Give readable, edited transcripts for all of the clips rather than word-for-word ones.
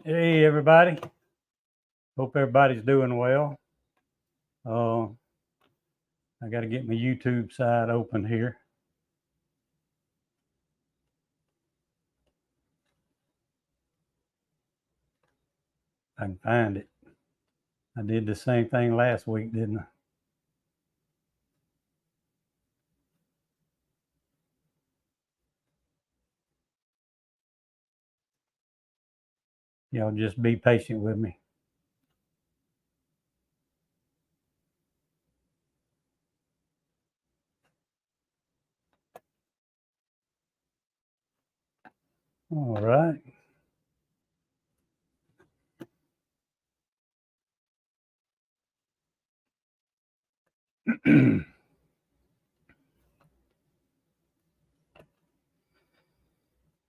Hey everybody, hope everybody's doing well. I got to get my YouTube side open here. I can find it. I did the same thing last week, didn't I? Y'all just be patient with me. All right.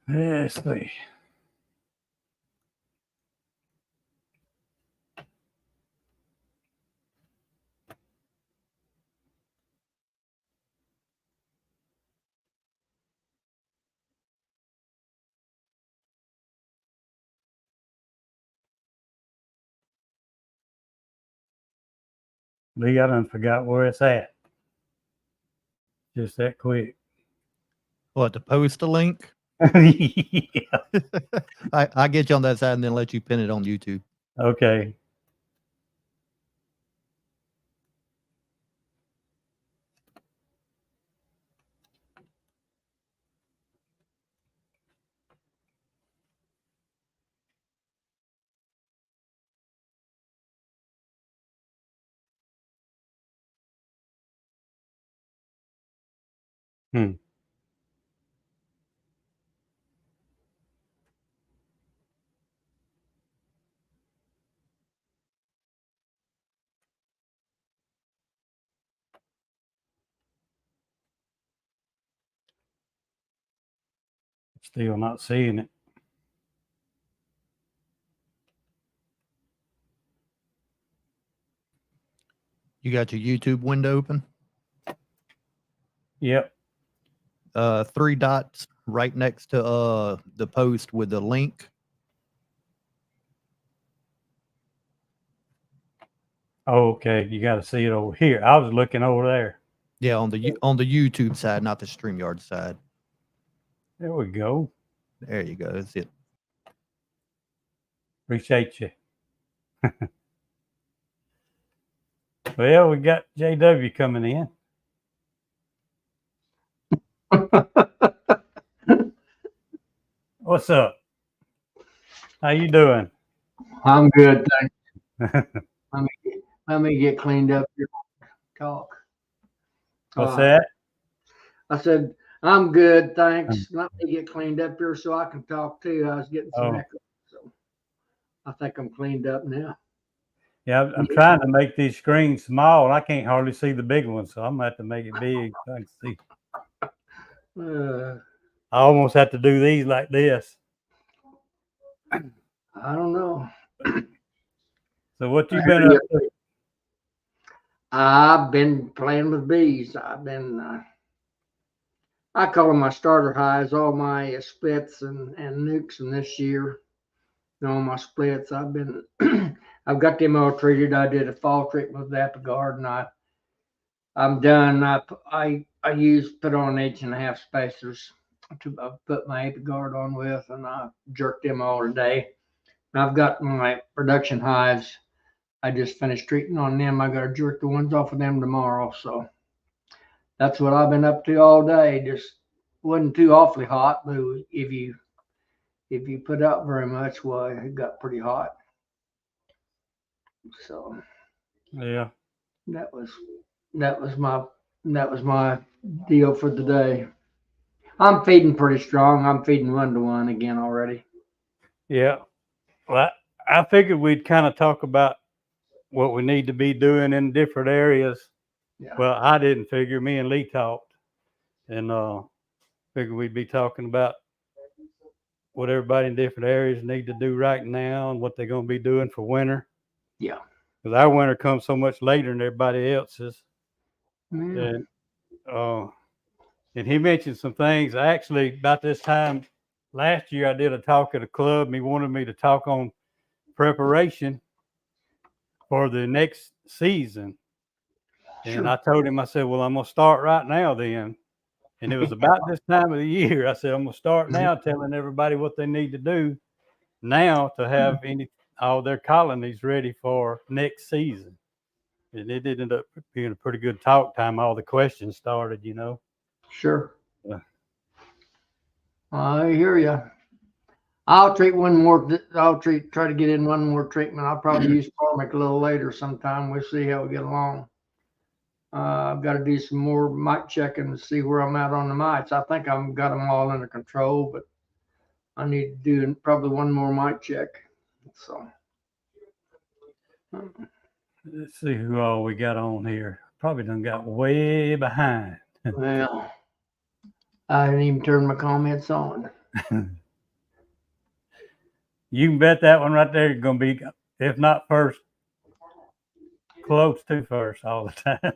Let's see. Lee, I done forgot where it's at. Just that quick. What, to post a link? Yeah. I get you on that side and then let you pin it on YouTube. Okay. Still not seeing it. You got your YouTube window open? Yep. 3 dots right next to the post with the link. Oh, okay. You got to see it over here. I was looking over there. Yeah, on the YouTube side, not the StreamYard side. There we go. There you go. That's it. Appreciate you. Well, we got JW coming in. What's up? How you doing? I'm good, thanks. Let me get cleaned up here. Talk. What's that? I said, I'm good, thanks. Let me get cleaned up here so I can talk too. I was getting some echo, so I think I'm cleaned up now. Yeah, I'm trying to make these screens small. I can't hardly see the big ones, so I'm gonna have to make it big so I can see. I almost have to do these like this. I don't know. So what you been up to? I've been playing with bees. I've been, I call them my starter hives, all my splits and nukes from this year. All my splits, I've been, I've got them all treated. I did a fall treatment with Apigard, and I'm done. I put on 8.5 spacers to put my Apigard on with, and I jerked them all today. And I've got my production hives. I just finished treating on them. I got to jerk the ones off of them tomorrow. So that's what I've been up to all day. Just wasn't too awfully hot, but if you put out very much, well, it got pretty hot. So Yeah, that was my deal for the day. I'm feeding pretty strong. I'm feeding 1-to-1 again already. yeah. Well, I figured we'd kind of talk about what we need to be doing in different areas. Yeah. Well, I didn't figure. Me and Lee talked, and figured we'd be talking about what everybody in different areas need to do right now and what they're going to be doing for winter. Yeah. Because our winter comes so much later than everybody else's. Yeah. And he mentioned some things. Actually, about this time last year, I did a talk at a club, and he wanted me to talk on preparation for the next season. And I told him, I said, well, I'm going to start right now then. And it was about this time of the year. I said, I'm going to start now telling everybody what they need to do now to have all their colonies ready for next season. And it ended up being a pretty good talk time. All the questions started, you know. Sure. Yeah. I hear you. I'll treat one more. Try to get in one more treatment. I'll probably use Formic a little later sometime. We'll see how we get along. I've got to do some more mite checking to see where I'm at on the mites. I think I've got them all under control, but I need to do probably one more mite check. So Let's see who all we got on here. Probably done got way behind. well, I didn't even turn my comments on. You can bet that one right there is going to be, if not first, close to first all the time.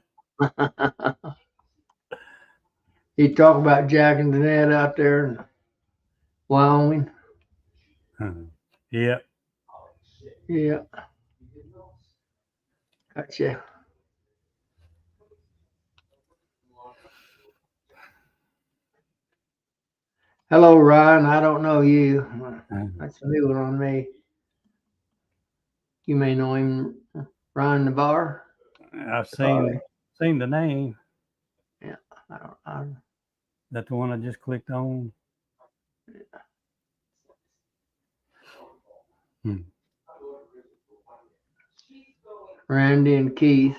You talk about jacking the net out there in Wyoming. Yep. Yeah. Gotcha. Hello, Ryan. I don't know you. That's a new one on me. You may know him, Ryan Navarre. I've seen the name. Yeah. I don't. That's the one I just clicked on. Randy and Keith.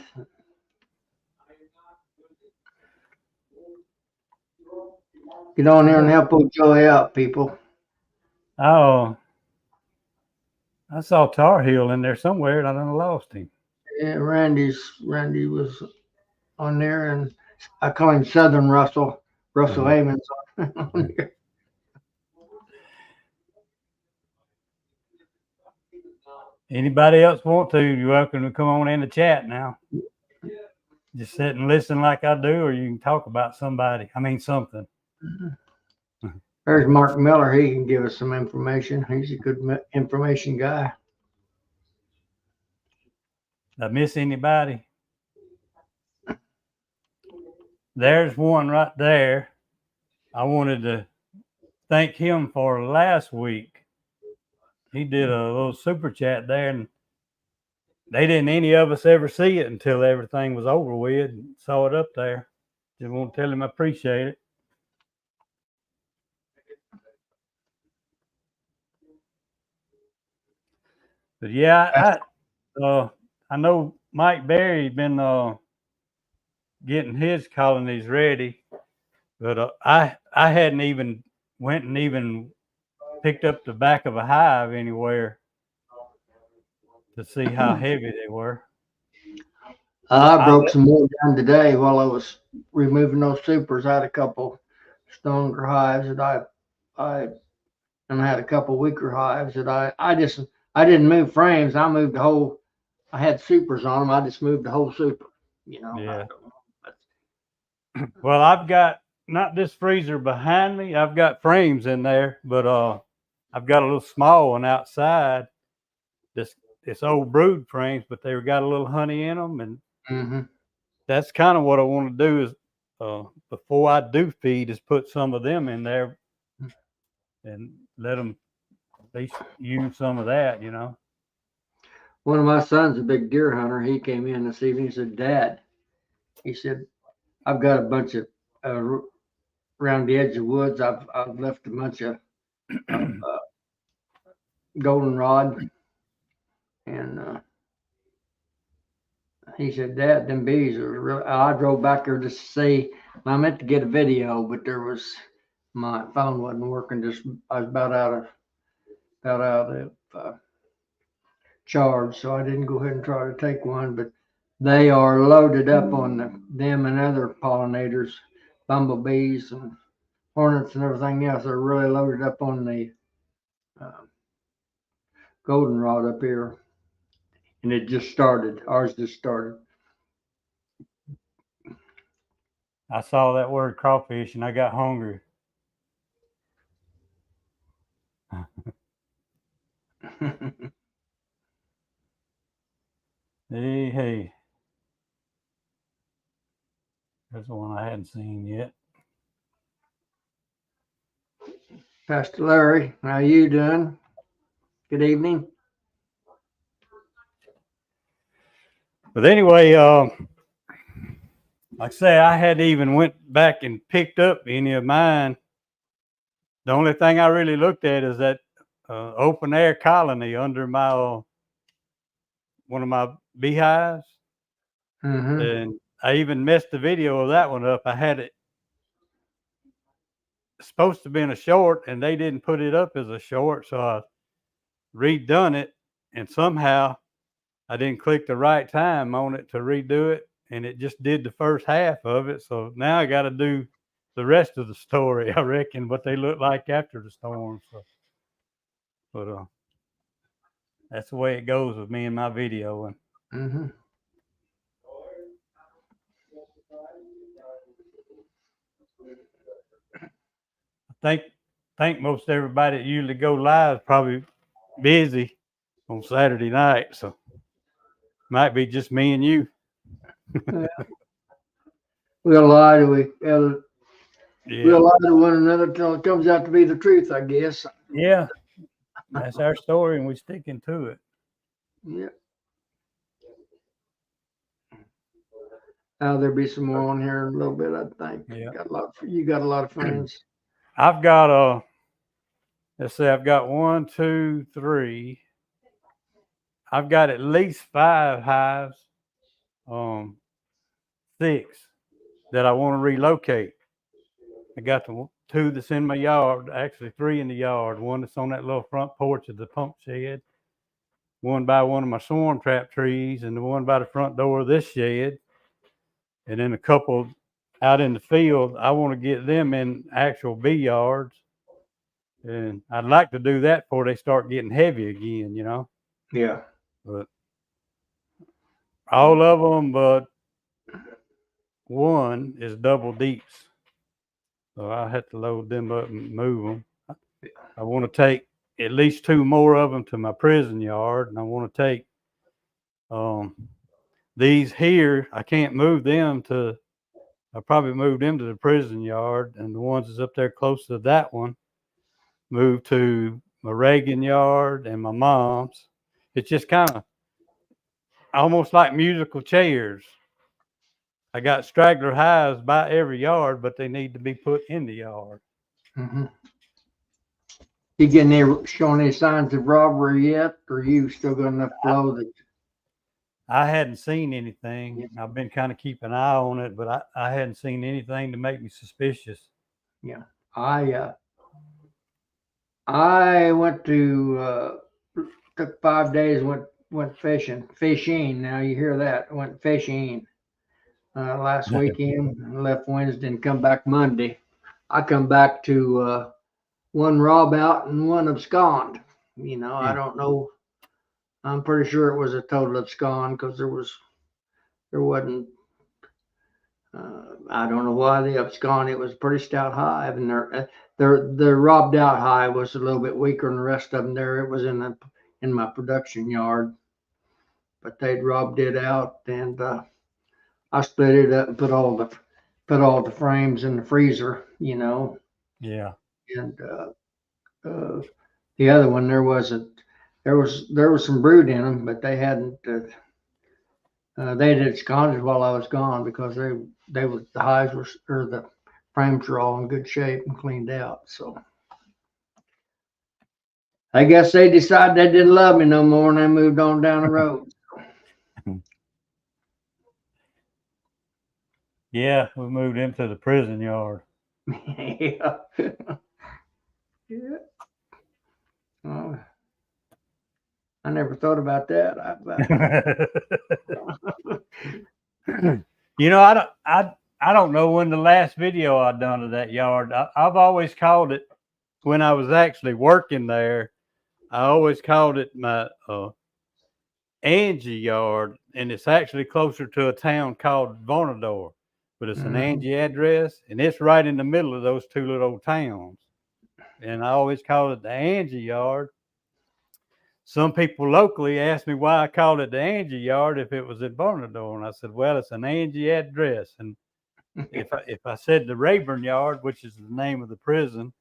Get on there and help old Joey out, people. Oh, I saw Tar Heel in there somewhere and I done lost him. Yeah, Randy was on there, and I call him Southern Russell. Russell Havens on there. Anybody else want to, you're welcome to come on in the chat now. Just sit and listen like I do, or you can talk about something. There's Mark Miller. He can give us some information. He's a good information guy. Did I miss anybody? There's one right there. I wanted to thank him for last week. He did a little super chat there, and they didn't any of us ever see it until everything was over with and saw it up there. Just want to tell him I appreciate it. But yeah, I know Mike Berry's been getting his colonies ready, but I hadn't even went and even picked up the back of a hive anywhere to see how heavy they were. I broke some more down today while I was removing those supers. I had a couple stronger hives that and I had a couple weaker hives that I didn't move frames. I moved the whole. I had supers on them. I just moved the whole super. You know. Yeah. Well, I've got not this freezer behind me. I've got frames in there, but I've got a little small one outside. This old brood frames, but they've got a little honey in them, and that's kind of what I want to do is before I do feed is put some of them in there and let them at least use some of that, you know. One of my sons, a big deer hunter, he came in this evening. He said, "Dad," he said, "I've got a bunch of around the edge of woods. I've left a bunch of goldenrod." And he said, "Dad, them bees are really." I drove back there just to see. I meant to get a video, but my phone wasn't working. I was about out of charge, so I didn't go ahead and try to take one. But they are loaded up on them and other pollinators, bumblebees and hornets and everything else. They're really loaded up on the goldenrod up here. And it just started. Ours just started. I saw that word crawfish and I got hungry. Hey. There's the one I hadn't seen yet. Pastor Larry, how you doing? Good evening. But anyway, like I say, I hadn't even went back and picked up any of mine. The only thing I really looked at is that open air colony under my one of my beehives. Mm-hmm. And I even messed the video of that one up. I had it supposed to be in a short, and they didn't put it up as a short, so I redone it, and somehow I didn't click the right time on it to redo it, and it just did the first half of it. So now I got to do the rest of the story, I reckon, what they look like after the storm. So, but that's the way it goes with me and my video. And Mm-hmm. I think most everybody that usually go live is probably busy on Saturday night, so might be just me and you. We'll lie to Yeah, we'll lie to one another till it comes out to be the truth, I guess. yeah, that's our story, and we're sticking to it. Yeah. There'll be some more on here in a little bit, I think. Yeah. You got a lot of friends. I've got let's see, I've got 1, 2, 3. I've got at least 5 hives, 6 that I want to relocate. I got the 2 that's in my yard, actually 3 in the yard. One that's on that little front porch of the pump shed, one by one of my swarm trap trees, and the one by the front door of this shed. And then a couple out in the field. I want to get them in actual bee yards. And I'd like to do that before they start getting heavy again, you know. Yeah. But all of them but one is double deeps. So I have to load them up and move them. I want to take at least 2 more of them to my prison yard, and I want to take these here. I can't move them to. I probably move them to the prison yard, and the ones that's up there close to that one move to my Reagan yard and my mom's. It's just kind of almost like musical chairs. I got straggler hives by every yard, but they need to be put in the yard. Mm-hmm. You getting there showing any signs of robbery yet, or you still got enough flow that? I hadn't seen anything. I've been kind of keeping an eye on it, but I hadn't seen anything to make me suspicious. Yeah, I went to took 5 days, went fishing. Now you hear that? Went fishing last weekend. Left Wednesday and come back Monday. I come back to one rob out and one abscond. You know, I don't know. I'm pretty sure it was a total abscond because there wasn't. I don't know why they abscond. It was a pretty stout hive, and their robbed out hive was a little bit weaker than the rest of them. There, it was in my production yard, but they'd robbed it out, and I split it up and put all the frames in the freezer. You know, Yeah. and the other one there was some brood in them, but they hadn't. They did absconded while I was gone because the hives were, or the frames were all in good shape and cleaned out. So I guess they decided they didn't love me no more and they moved on down the road. Yeah, we moved into the prison yard. Yeah. Yeah. I never thought about that. You know, I don't know when the last video I done of that yard. I've always called it, when I was actually working there, I always called it my Angie yard, and it's actually closer to a town called Vonador, but it's an Angie address, and it's right in the middle of those 2 little towns. And I always called it the Angie yard. some people locally asked me why I called it the Angie yard if it was in Barnador. And I said, well, it's an Angie address. And if I said the Rayburn yard, which is the name of the prison,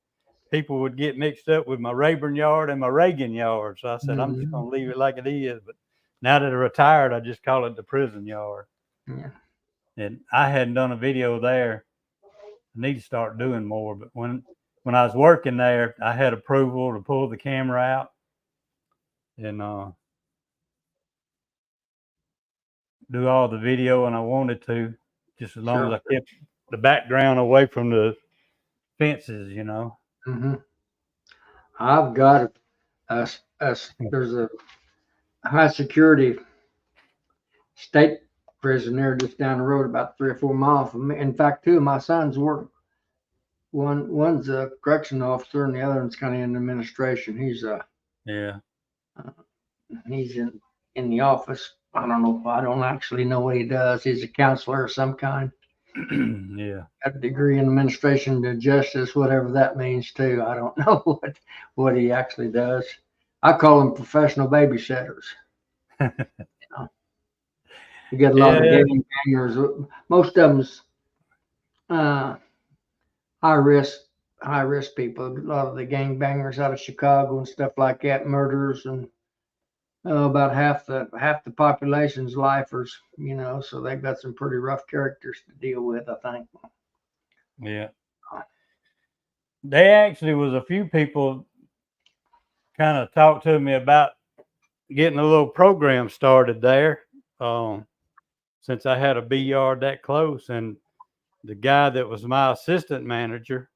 people would get mixed up with my Rayburn yard and my Reagan yard. So I said, I'm just going to leave it like it is. But now that I'm retired, I just call it the prison yard. Yeah. And I hadn't done a video there. I need to start doing more. But when I was working there, I had approval to pull the camera out and do all the video, and I wanted to, just as long as I kept the background away from the fences, you know. I've got there's a high security state prison there just down the road, about 3 or 4 miles from me. In fact, 2 of my sons work. One's a correction officer, and the other one's kind of in administration. He's he's in the office. I don't know. I don't actually know what he does. He's a counselor of some kind. Yeah. Got a degree in administration to justice, whatever that means too. I don't know what he actually does. I call them professional babysitters. You know, you get a lot of gang bangers. Most of them's high risk people. A lot of the gang bangers out of Chicago and stuff like that, murders, and about half the population's lifers, you know, so they've got some pretty rough characters to deal with, I think. Yeah. They actually was a few people kind of talked to me about getting a little program started there, since I had a bee yard that close. And the guy that was my assistant manager,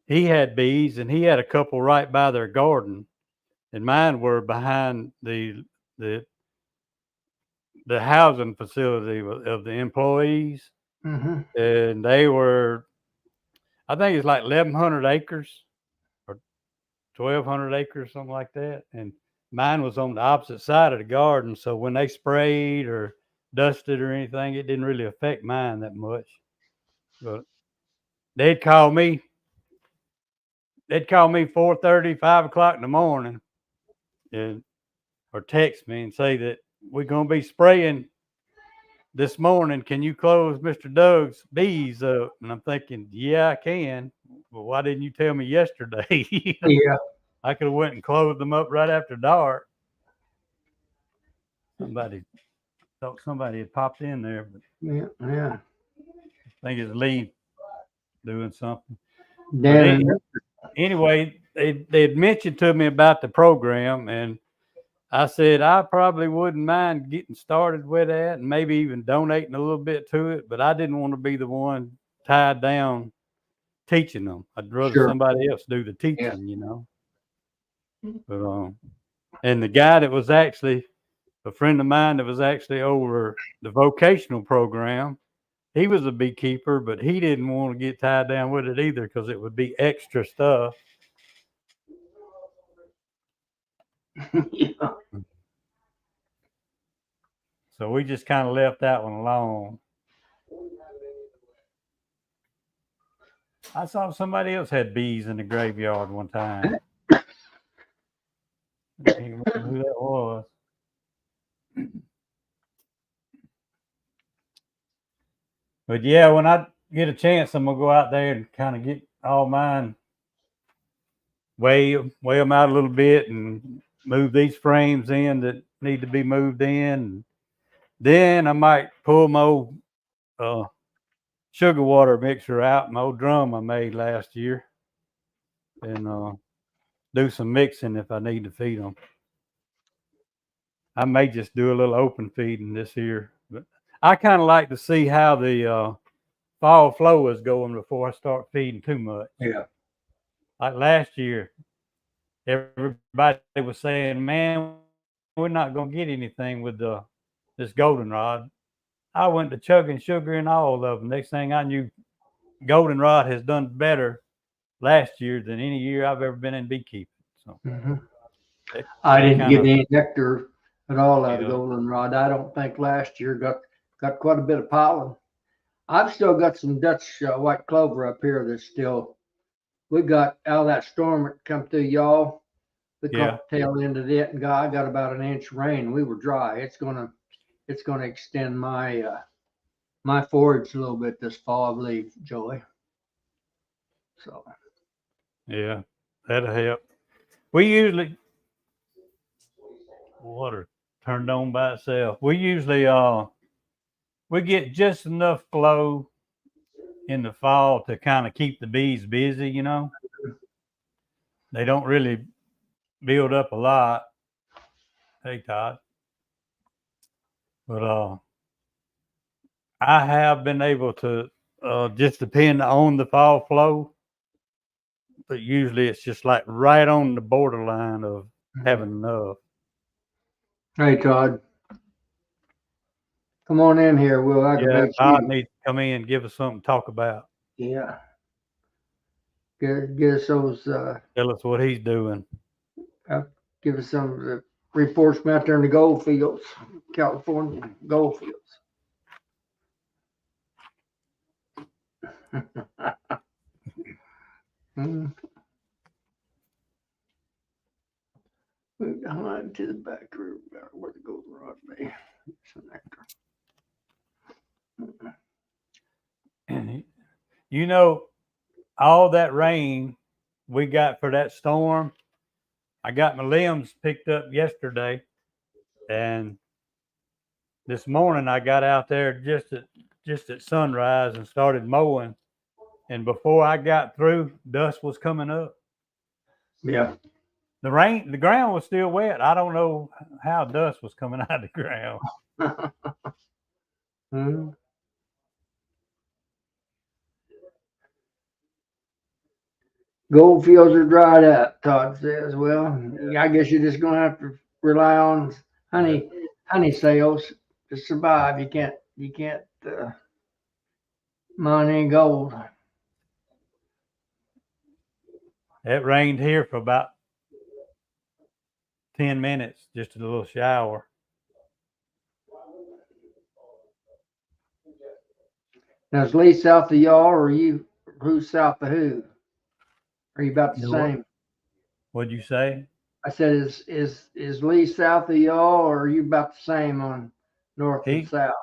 he had bees, and he had a couple right by their garden, and mine were behind the housing facility of the employees. And they were, I think it's like 1,100 acres or 1,200 acres, something like that. And mine was on the opposite side of the garden. So when they sprayed or dusted or anything, it didn't really affect mine that much. But they'd call me 4:30, 5 o'clock in the morning, or text me and say that we're going to be spraying this morning. Can you close Mr. Doug's bees up? And I'm thinking, yeah, I can. Well, why didn't you tell me yesterday? Yeah. I could have went and closed them up right after dark. Somebody thought somebody had popped in there, but yeah. I think it's Lee doing something. Anyway, they had mentioned to me about the program, and I said I probably wouldn't mind getting started with that and maybe even donating a little bit to it, but I didn't want to be the one tied down teaching them. I'd rather somebody else do the teaching, you know. But and the guy that was actually a friend of mine that was actually over the vocational program, he was a beekeeper, but he didn't want to get tied down with it either because it would be extra stuff. Yeah. So we just kind of left that one alone. I saw somebody else had bees in the graveyard one time. I can't remember who that was. But yeah, when I get a chance, I'm gonna go out there and kind of get all mine, weigh them out a little bit, and move these frames in that need to be moved in. Then I might pull my old sugar water mixer out, my old drum I made last year, and do some mixing if I need to feed them. I may just do a little open feeding this year, but I kind of like to see how the fall flow is going before I start feeding too much. Yeah. Like last year, everybody was saying, man, we're not going to get anything with this goldenrod. I went to chugging sugar in all of them. Next thing I knew, goldenrod has done better last year than any year I've ever been in beekeeping. So I didn't get any nectar at all out of goldenrod. I don't think last year got quite a bit of pollen. I've still got some Dutch white clover up here that's still, we got out of that storm that come through y'all. we Yeah. caught the tail end of it and I got about an inch of rain. We were dry. It's gonna extend my my forage a little bit this fall, I believe, Joey. So Yeah, that'll help. We usually water turned on by itself. We usually we get just enough flow in the fall to kind of keep the bees busy, you know. They don't really build up a lot. Hey Todd. But I have been able to just depend on the fall flow. But usually it's just like right on the borderline of having enough. hey Todd. Come on in here. We'll Yeah, aggravate Todd you. needs to come in and give us something to talk about. Yeah. Get us those Tell us what he's doing. give us some of the reports from out there in the gold fields, California gold fields. Mm. Move the hive to the back room where the goldenrod may. You know, all that rain we got for that storm, I got my limbs picked up yesterday, and this morning I got out there just at sunrise and started mowing, and before I got through, dust was coming up. Yeah. The ground was still wet. I don't know how dust was coming out of the ground. Mm. Gold fields are dried up, Todd says. Well, I guess you're just gonna have to rely on honey sales to survive. You can't mine any gold. It rained here for about 10 minutes, just a little shower. Now is Lee south of y'all, or who's south of who? Are you about the Do what? same? What'd you say? I said, is Lee south of y'all, or are you about the same on north and south?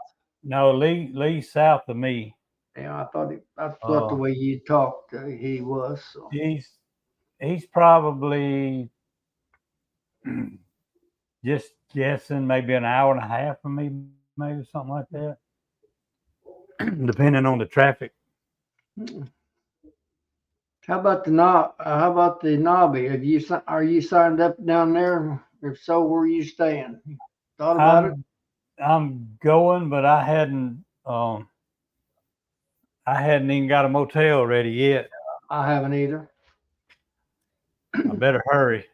No, Lee's south of me. Yeah, I thought the way you talked, he was. So. He's probably just guessing maybe an hour and a half from me, maybe something like that, depending on the traffic. How about the Nobby? Are you signed up down there? If so, where are you staying? Thought about it? I'm going, but I hadn't even got a motel ready yet. I haven't either. I better hurry.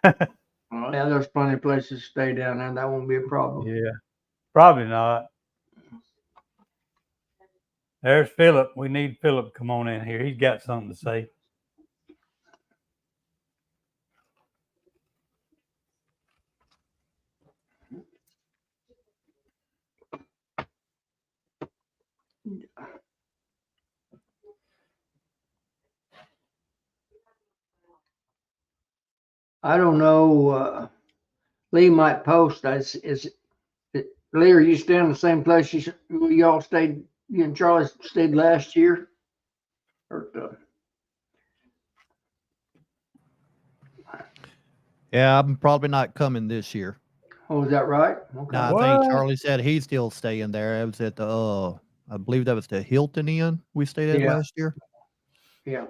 Well, yeah, there's plenty of places to stay down there. That won't be a problem. Yeah, probably not. There's Philip. We need Philip to come on in here. He's got something to say. I don't know. Lee might post. Lee, are you staying in the same place y'all stayed? You and Charlie stayed last year? Yeah, I'm probably not coming this year. Oh, is that right? Okay. No, I think Charlie said he's still staying there. It was at the I believe that was the Hilton Inn we stayed at last year. Yeah.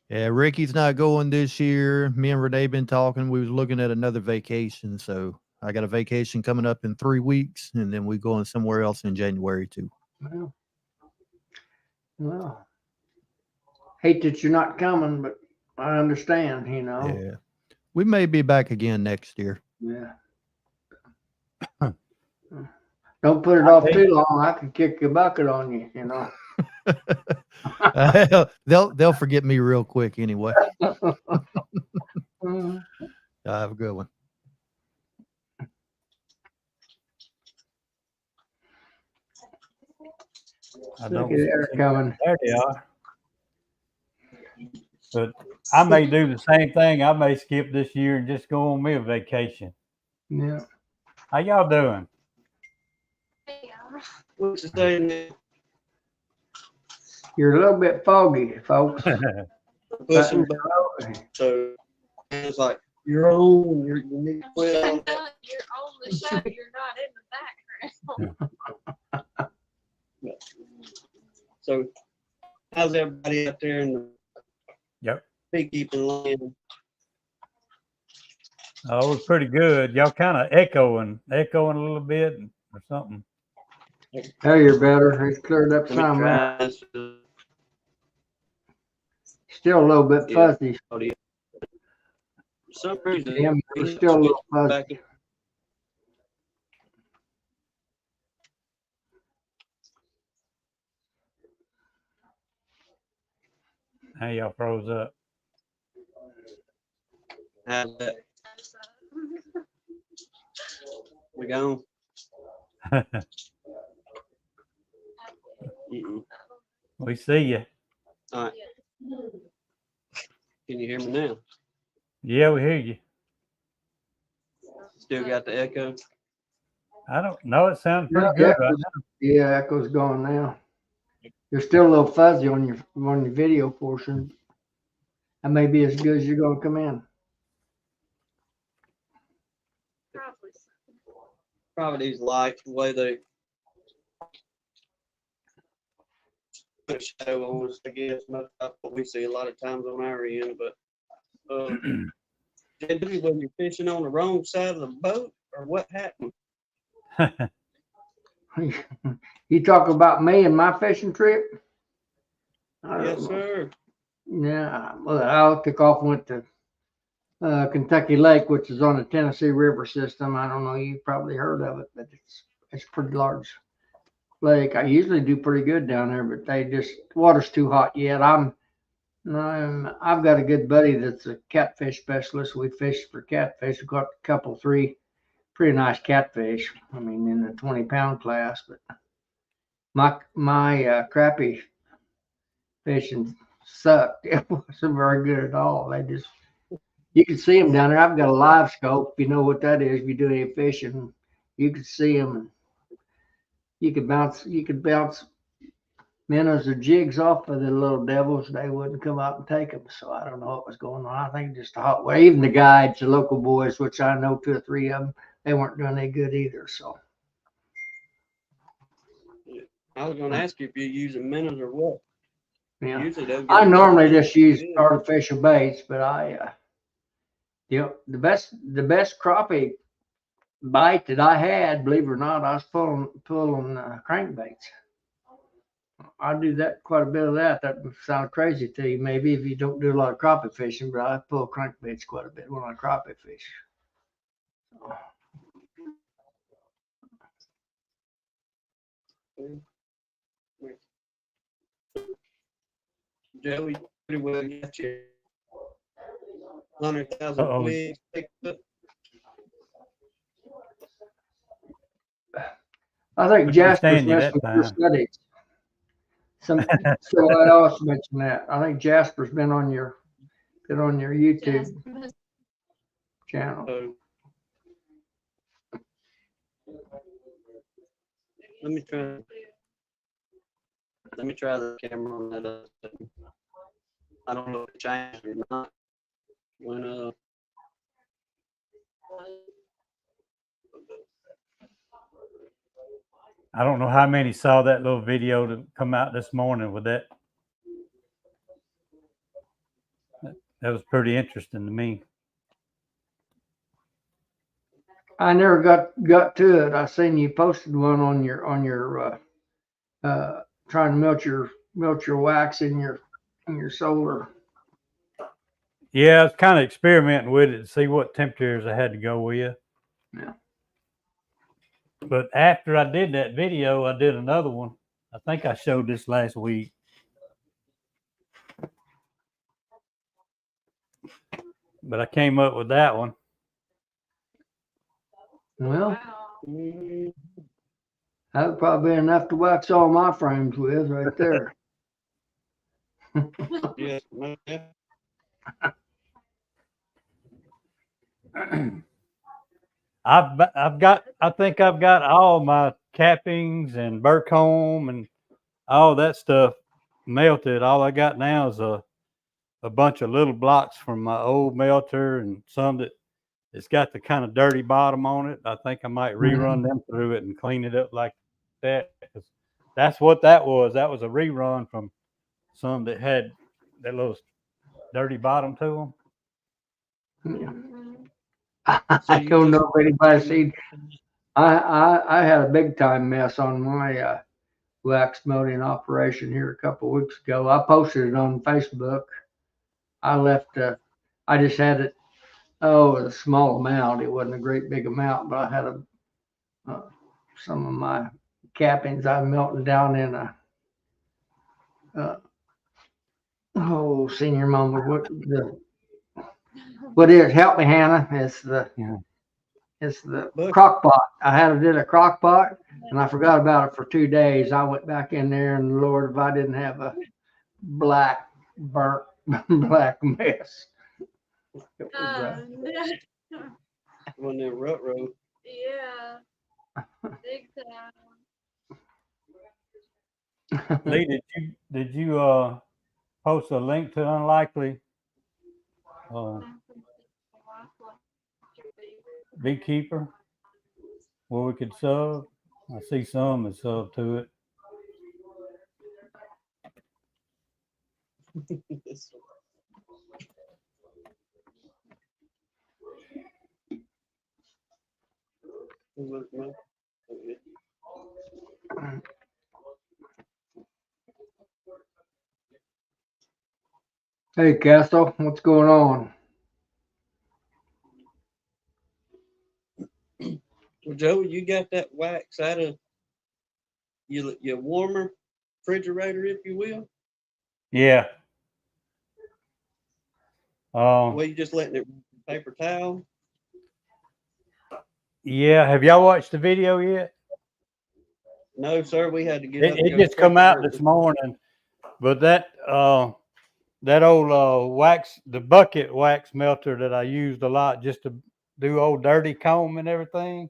Yeah, Ricky's not going this year. Me and Renee been talking. We was looking at another vacation. So I got a vacation coming up in 3 weeks, and then we going somewhere else in January too. Well, hate that you're not coming, but I understand, Yeah. We may be back again next year. Yeah. Don't put it off too long. I can kick a bucket on you, They'll forget me real quick anyway. Have a good one. I don't Look at Eric coming. There they are. But I may do the same thing. I may skip this year and just go on me a vacation. Yeah. How y'all doing? What's the day now? You're a little bit foggy, folks. Pushing back. So it's like you're on. You need to quit on that. You're on the show. You're not in the background. So how's everybody out there in the Yep. beekeeping land? Oh, it was pretty good. Y'all kind of echoing a little bit or something. There you're better. It's cleared up Let me some. try this Still a little bit Yeah. fuzzy. audio. For some reason, Yeah, it's still a little fuzzy. back. Hey, y'all froze up. How's that? We gone? Mm-mm. We see you. All right. Can you hear me now? Yeah, we hear you. Still got the echo? I don't know. It sounds pretty Yeah, good right now. Yeah, echo's gone now. You're still a little fuzzy on your video portion. That may be as good as you're gonna come in. Probably. Probably these lights, the way they put a shadow on us, I guess. That's what we see a lot of times on our end. But did you when you're fishing on the wrong side of the boat, or what happened? You talk about me and my fishing trip? I don't Yes, know. sir. Yeah, well, I took off and went to Kentucky Lake, which is on the Tennessee River system. I don't know, you've probably heard of it, but it's a pretty large lake. I usually do pretty good down there, but water's too hot yet. I've got a good buddy that's a catfish specialist. We fish for catfish. We caught a couple, 3 pretty nice catfish. I mean, in the 20-pound class, but my crappie fishing sucked. It wasn't very good at all. You can see them down there. I've got a live scope. If you know what that is, if you do any fishing, you can see them. You could bounce minnows or jigs off of the little devils. They wouldn't come out and take them. So I don't know what was going on. I think just the hot weather. Even the guides, the local boys, which I know 2 or 3 of them, they weren't doing any good either. So I was going to ask you if you're using minnows or what. yeah, Usually they'll get I normally minnows just use good. artificial baits, but the best crappie bite that I had, believe it or not, I was pulling crankbaits. I do that quite a bit of that. That sounds crazy to you, maybe if you don't do a lot of crappie fishing, but I pull crankbaits quite a bit when I crappie fish. Joey, pretty well got your 100,000 Uh-oh. twigs picked up. I think Jasper's understand you messing that with your studies. So I also mentioned that. I think Jasper's been on your YouTube channel. So let me try the camera on that. I don't know if it changed or not. When I don't know how many saw that little video to come out this morning with that. That was pretty interesting to me. I never got to it. I seen you posted one on your trying to melt your wax in your solar. Yeah, I was kind of experimenting with it to see what temperatures I had to go with. Yeah. But after I did that video, I did another one. I think I showed this last week. But I came up with that one. Well, mm, that would probably be enough to wax all my frames with right there. yes, I think I've got all my cappings and Burcombe and all that stuff melted. All I got now is a bunch of little blocks from my old melter and some that it's got the kind of dirty bottom on it. I think I might rerun them through it and clean it up like that. 'Cause that's what that was. That was a rerun from some that had that little dirty bottom to them. I don't know if anybody's seen. I had a big time mess on my wax melting operation here a couple of weeks ago. I posted it on Facebook. I left. I just had it. Oh, a small amount. It wasn't a great big amount, but I had some of my cappings I melting down in a. Senior moment. What is? Help me, Hannah. It's the. Yeah. It's the crock pot. I had it in a crock pot and I forgot about it for 2 days. I went back in there and Lord, if I didn't have a black, burnt, black mess. It was, When they're rut road. Yeah. Big time. Lee, did you post a link to Unlikely Beekeeper where we could sub? I see some that sub to it. Hey, Castle, what's going on? Well, Joe, you got that wax out of your warmer refrigerator, if you will? Yeah. Well, you just letting it paper towel? Yeah. Have y'all watched the video yet? No, sir. We had to get up. It just come out this morning, but that old the bucket wax melter that I used a lot just to do old dirty comb and everything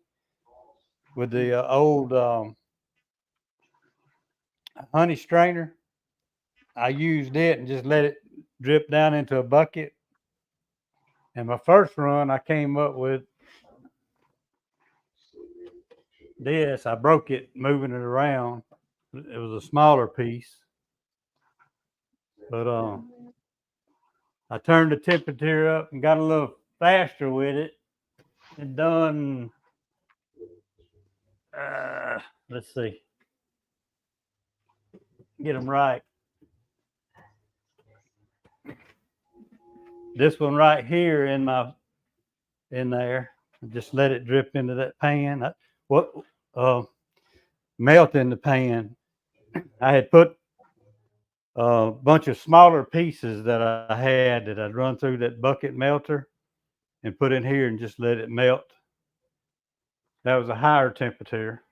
with the old honey strainer. I used it and just let it drip down into a bucket. And my first run, I came up with this. I broke it moving it around. It was a smaller piece, but I turned the temperature up and got a little faster with it. And done. Let's see. Get them right. This one right here in there. Just let it drip into that pan. Melt in the pan. I had put a bunch of smaller pieces that I had that I'd run through that bucket melter and put in here and just let it melt. That was a higher temperature.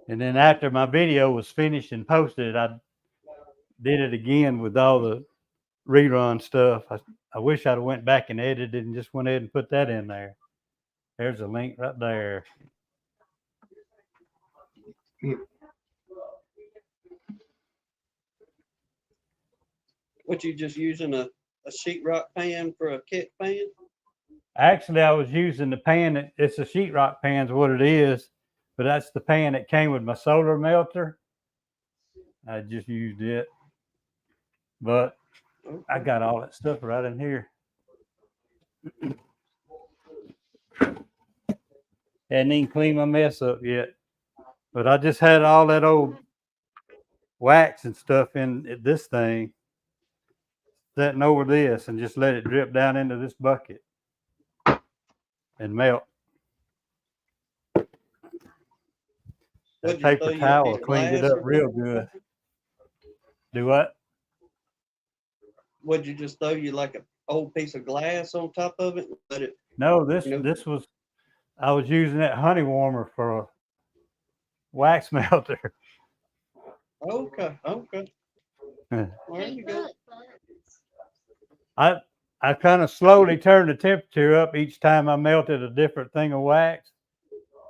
And then after my video was finished and posted, I did it again with all the rerun stuff. I wish I'd have went back and edited and just went ahead and put that in there. There's a link right there. What, you just using a sheetrock pan for a kit pan? Actually, I was using the pan. It's a sheetrock pan is what it is, but that's the pan that came with my solar melter. I just used it, but I got all that stuff right in here. Hadn't even cleaned my mess up yet, but I just had all that old wax and stuff in this thing, setting over this, and just let it drip down into this bucket and melt. That paper towel cleaned it up real good. Do what? Would you just throw you like an old piece of glass on top of it? Let it. No, this was. I was using that honey warmer for a wax melter. Okay. There you go. I kind of slowly turned the temperature up each time I melted a different thing of wax,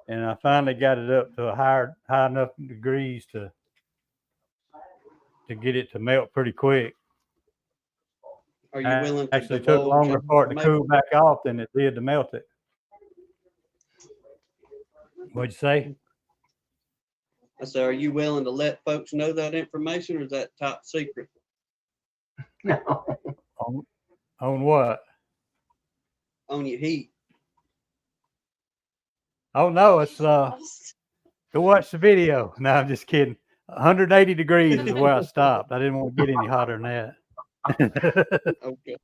and I finally got it up to a high enough degrees to get it to melt pretty quick. Are you willing to Actually took divulge longer for it to cool back off than it did to melt it. What'd you say? I said, are you willing to let folks know that information, or is that top secret No. On what? on your heat? Oh no, it's go watch the video. No, I'm just kidding. 180 degrees is where I stopped. I didn't want to get any hotter than that. Okay.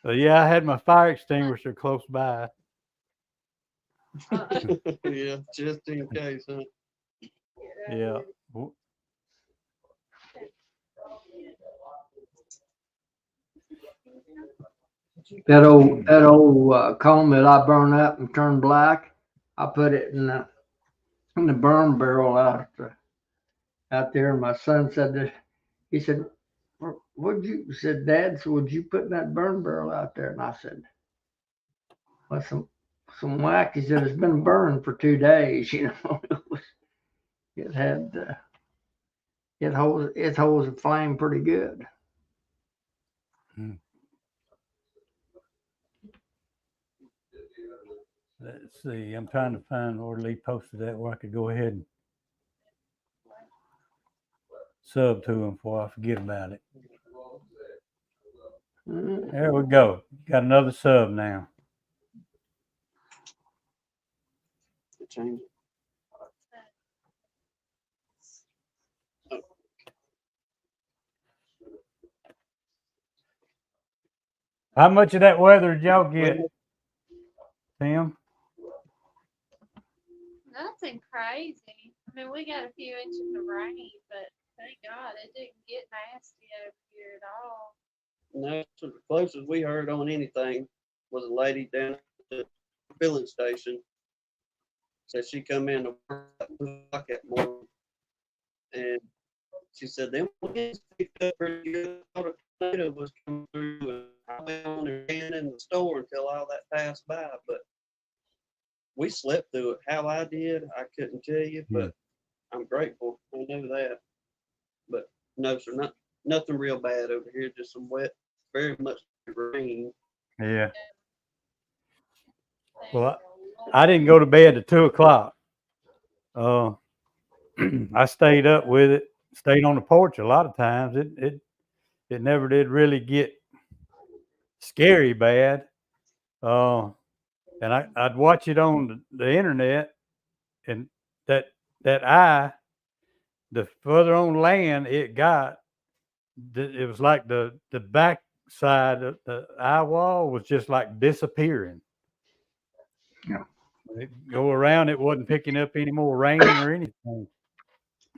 So yeah, I had my fire extinguisher close by. Yeah, just in case, huh? Yeah. That old comb that I burn up and turn black, I put it in the burn barrel out there. And my son said that, he said, "What'd you?" said, "Dad, so would you put in that burn barrel out there?" And I said, "Well, some wax." He said, "It's been burned for 2 days." You know, it holds a flame pretty good. Let's see. I'm trying to find where Lee posted that where I could go ahead and sub to him before I forget about it. There we go. Got another sub now. Change it. How much of that weather did y'all get, Tim? Nothing crazy. I mean, we got a few inches of rain, but thank God it didn't get nasty over here at all. No, so the closest we heard on anything was a lady down at the filling station. Said she come in to work at 2 o'clock that morning, and she said them winds picked up pretty good. All the tornado was coming through, and I went on and ran in the store until all that passed by. But we slept through it. How I did, I couldn't tell you, but I'm grateful. I know that. But no, sir, nothing real bad over here. Just some wet, very much rain. Yeah. Well, I didn't go to bed at 2 o'clock. I stayed up with it, stayed on the porch a lot of times. It never did really get scary bad. And I'd watch it on the internet, and that eye, the further on land it got, it was like the back side of the eye wall was just like disappearing. Yeah. It go around, it wasn't picking up any more rain or anything,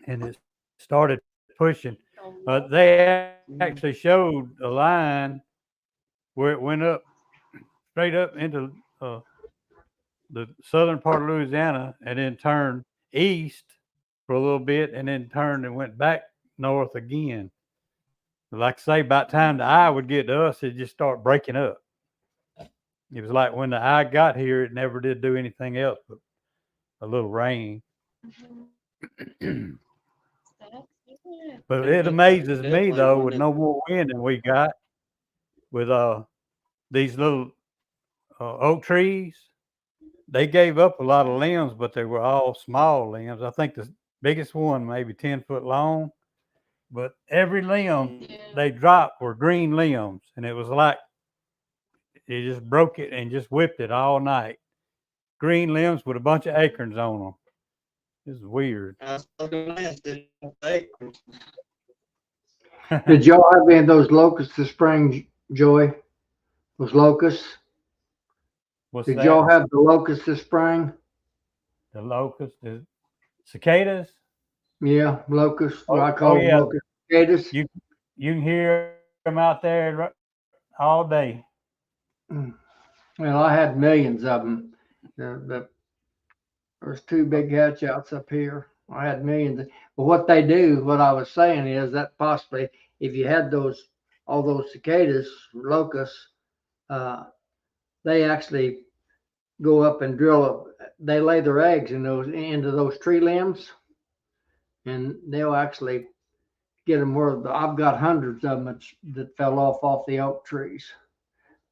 and it started pushing. They actually showed a line where it went up straight up into the southern part of Louisiana, and then turned east for a little bit, and then turned and went back north again. Like I say, by the time the eye would get to us, it just started breaking up. It was like when the eye got here, it never did do anything else but a little rain. But it amazes me though, with no more wind than we got, with these little oak trees. They gave up a lot of limbs, but they were all small limbs. I think the biggest one maybe 10 foot long, but every limb they dropped were green limbs, and it was like it just broke it and just whipped it all night. Green limbs with a bunch of acorns on them. It's weird. Did y'all have any of those locusts this spring, Joey? Those locusts? What's Did that? y'all have the locusts this spring? The locusts, the cicadas? Yeah, locusts. What I Oh, call them yeah. locust cicadas. You can hear them out there all day. Well, I had millions of them. There's two big hatch outs up here. I had millions. But what they do, what I was saying is that possibly if you had all those cicadas, locusts, they actually go up and they lay their eggs into those tree limbs, and they'll actually get them I've got hundreds of them that fell off the oak trees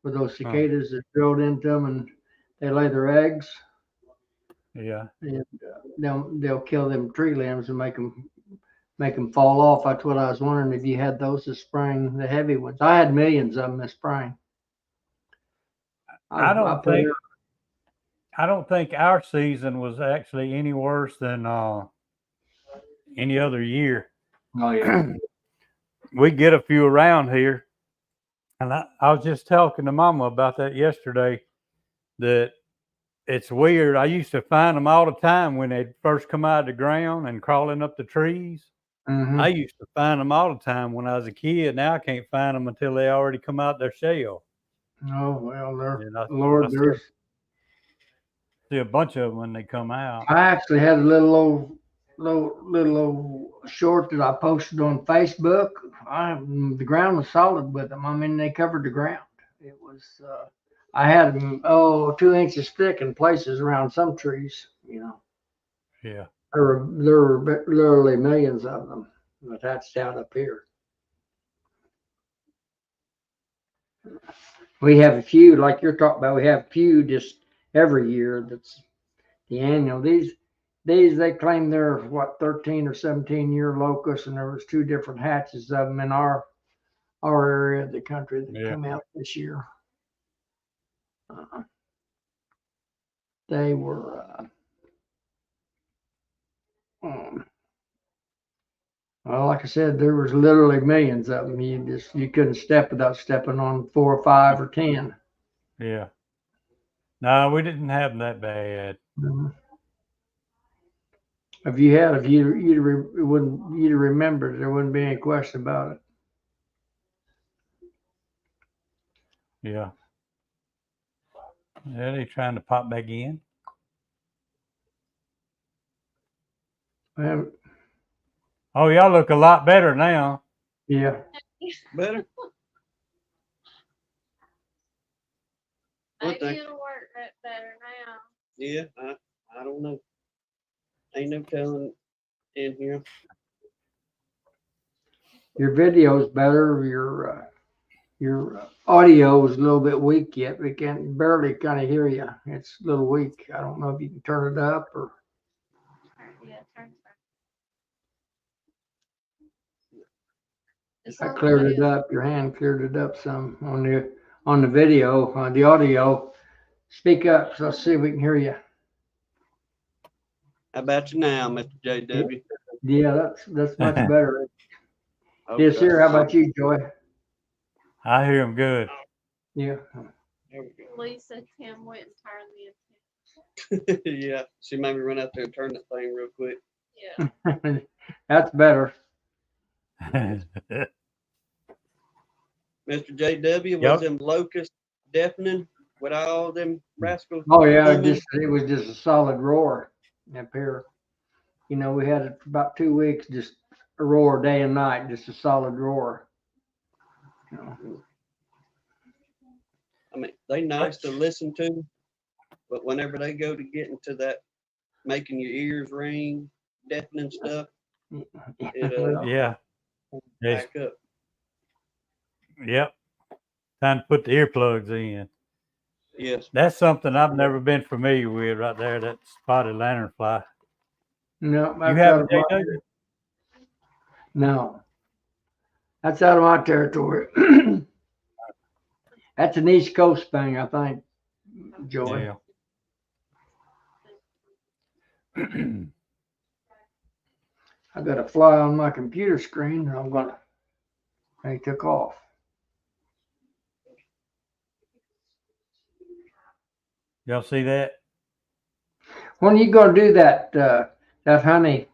where those cicadas that drilled into them, and they lay their eggs. Yeah. And they'll kill them tree limbs and make them fall off. That's what I was wondering if you had those this spring, the heavy ones. I had millions of them this spring. I don't think our season was actually any worse than any other year. Oh yeah. We get a few around here, and I was just talking to Mama about that yesterday. That it's weird. I used to find them all the time when they'd first come out of the ground and crawling up the trees. Mm-hmm. I used to find them all the time when I was a kid. Now I can't find them until they already come out their shell. Oh well, I see a bunch of them when they come out. I actually had a little old short that I posted on Facebook. The ground was solid with them. I mean, they covered the ground. It was. I had them 2 inches thick in places around some trees. Yeah. There were literally millions of them attached out up here. We have a few, like you're talking about. We have a few just every year. That's the annual. These they claim they're 13 or 17-year locusts, and there was 2 different hatches of them in our area of the country that come out this year. They were. Well, like I said, there was literally millions of them. You couldn't step without stepping on 4 or 5 or 10. Yeah. No, we didn't have them that bad. Mm-hmm. If you'd remember, there wouldn't be any question about it. Yeah. Yeah, they trying to pop back in. Well, Oh, y'all look a lot better now. yeah. Better. Maybe it'll work better now. Yeah, I don't know. Ain't no telling in here. Your video's better. Your audio is a little bit weak yet. We can barely kind of hear you. It's a little weak. I don't know if you can turn it up or. Yeah, turn it I cleared it up. Your hand cleared it up some on the video, on the audio. Speak up, so I'll see if we can hear you. How about you now, Mr. JW? Yeah, that's much better. Okay. Yes, sir. How about you, Joy? I hear them good. Yeah. There we go. Lisa, Tim went and turned the antenna. Yeah, she made me run out there and turn that thing real quick. Yeah. That's better. Mr. JW, was them locusts deafening with all them rascals? Oh yeah, booming? it was just a solid roar up here. We had it for about 2 weeks, just a roar day and night, just a solid roar. I mean, they nice to listen to, but whenever they go to get into that making your ears ring, deafening stuff, it Yeah. back up. Yep. Time to put the earplugs in. Yes. That's something I've never been familiar with right there, that spotted lanternfly. No, You haven't, JW? No, that's out of my territory. That's an East Coast thing, I think, Joy. Yeah. I got a fly on my computer screen, and they took off. Y'all see that? When are you gonna do that honey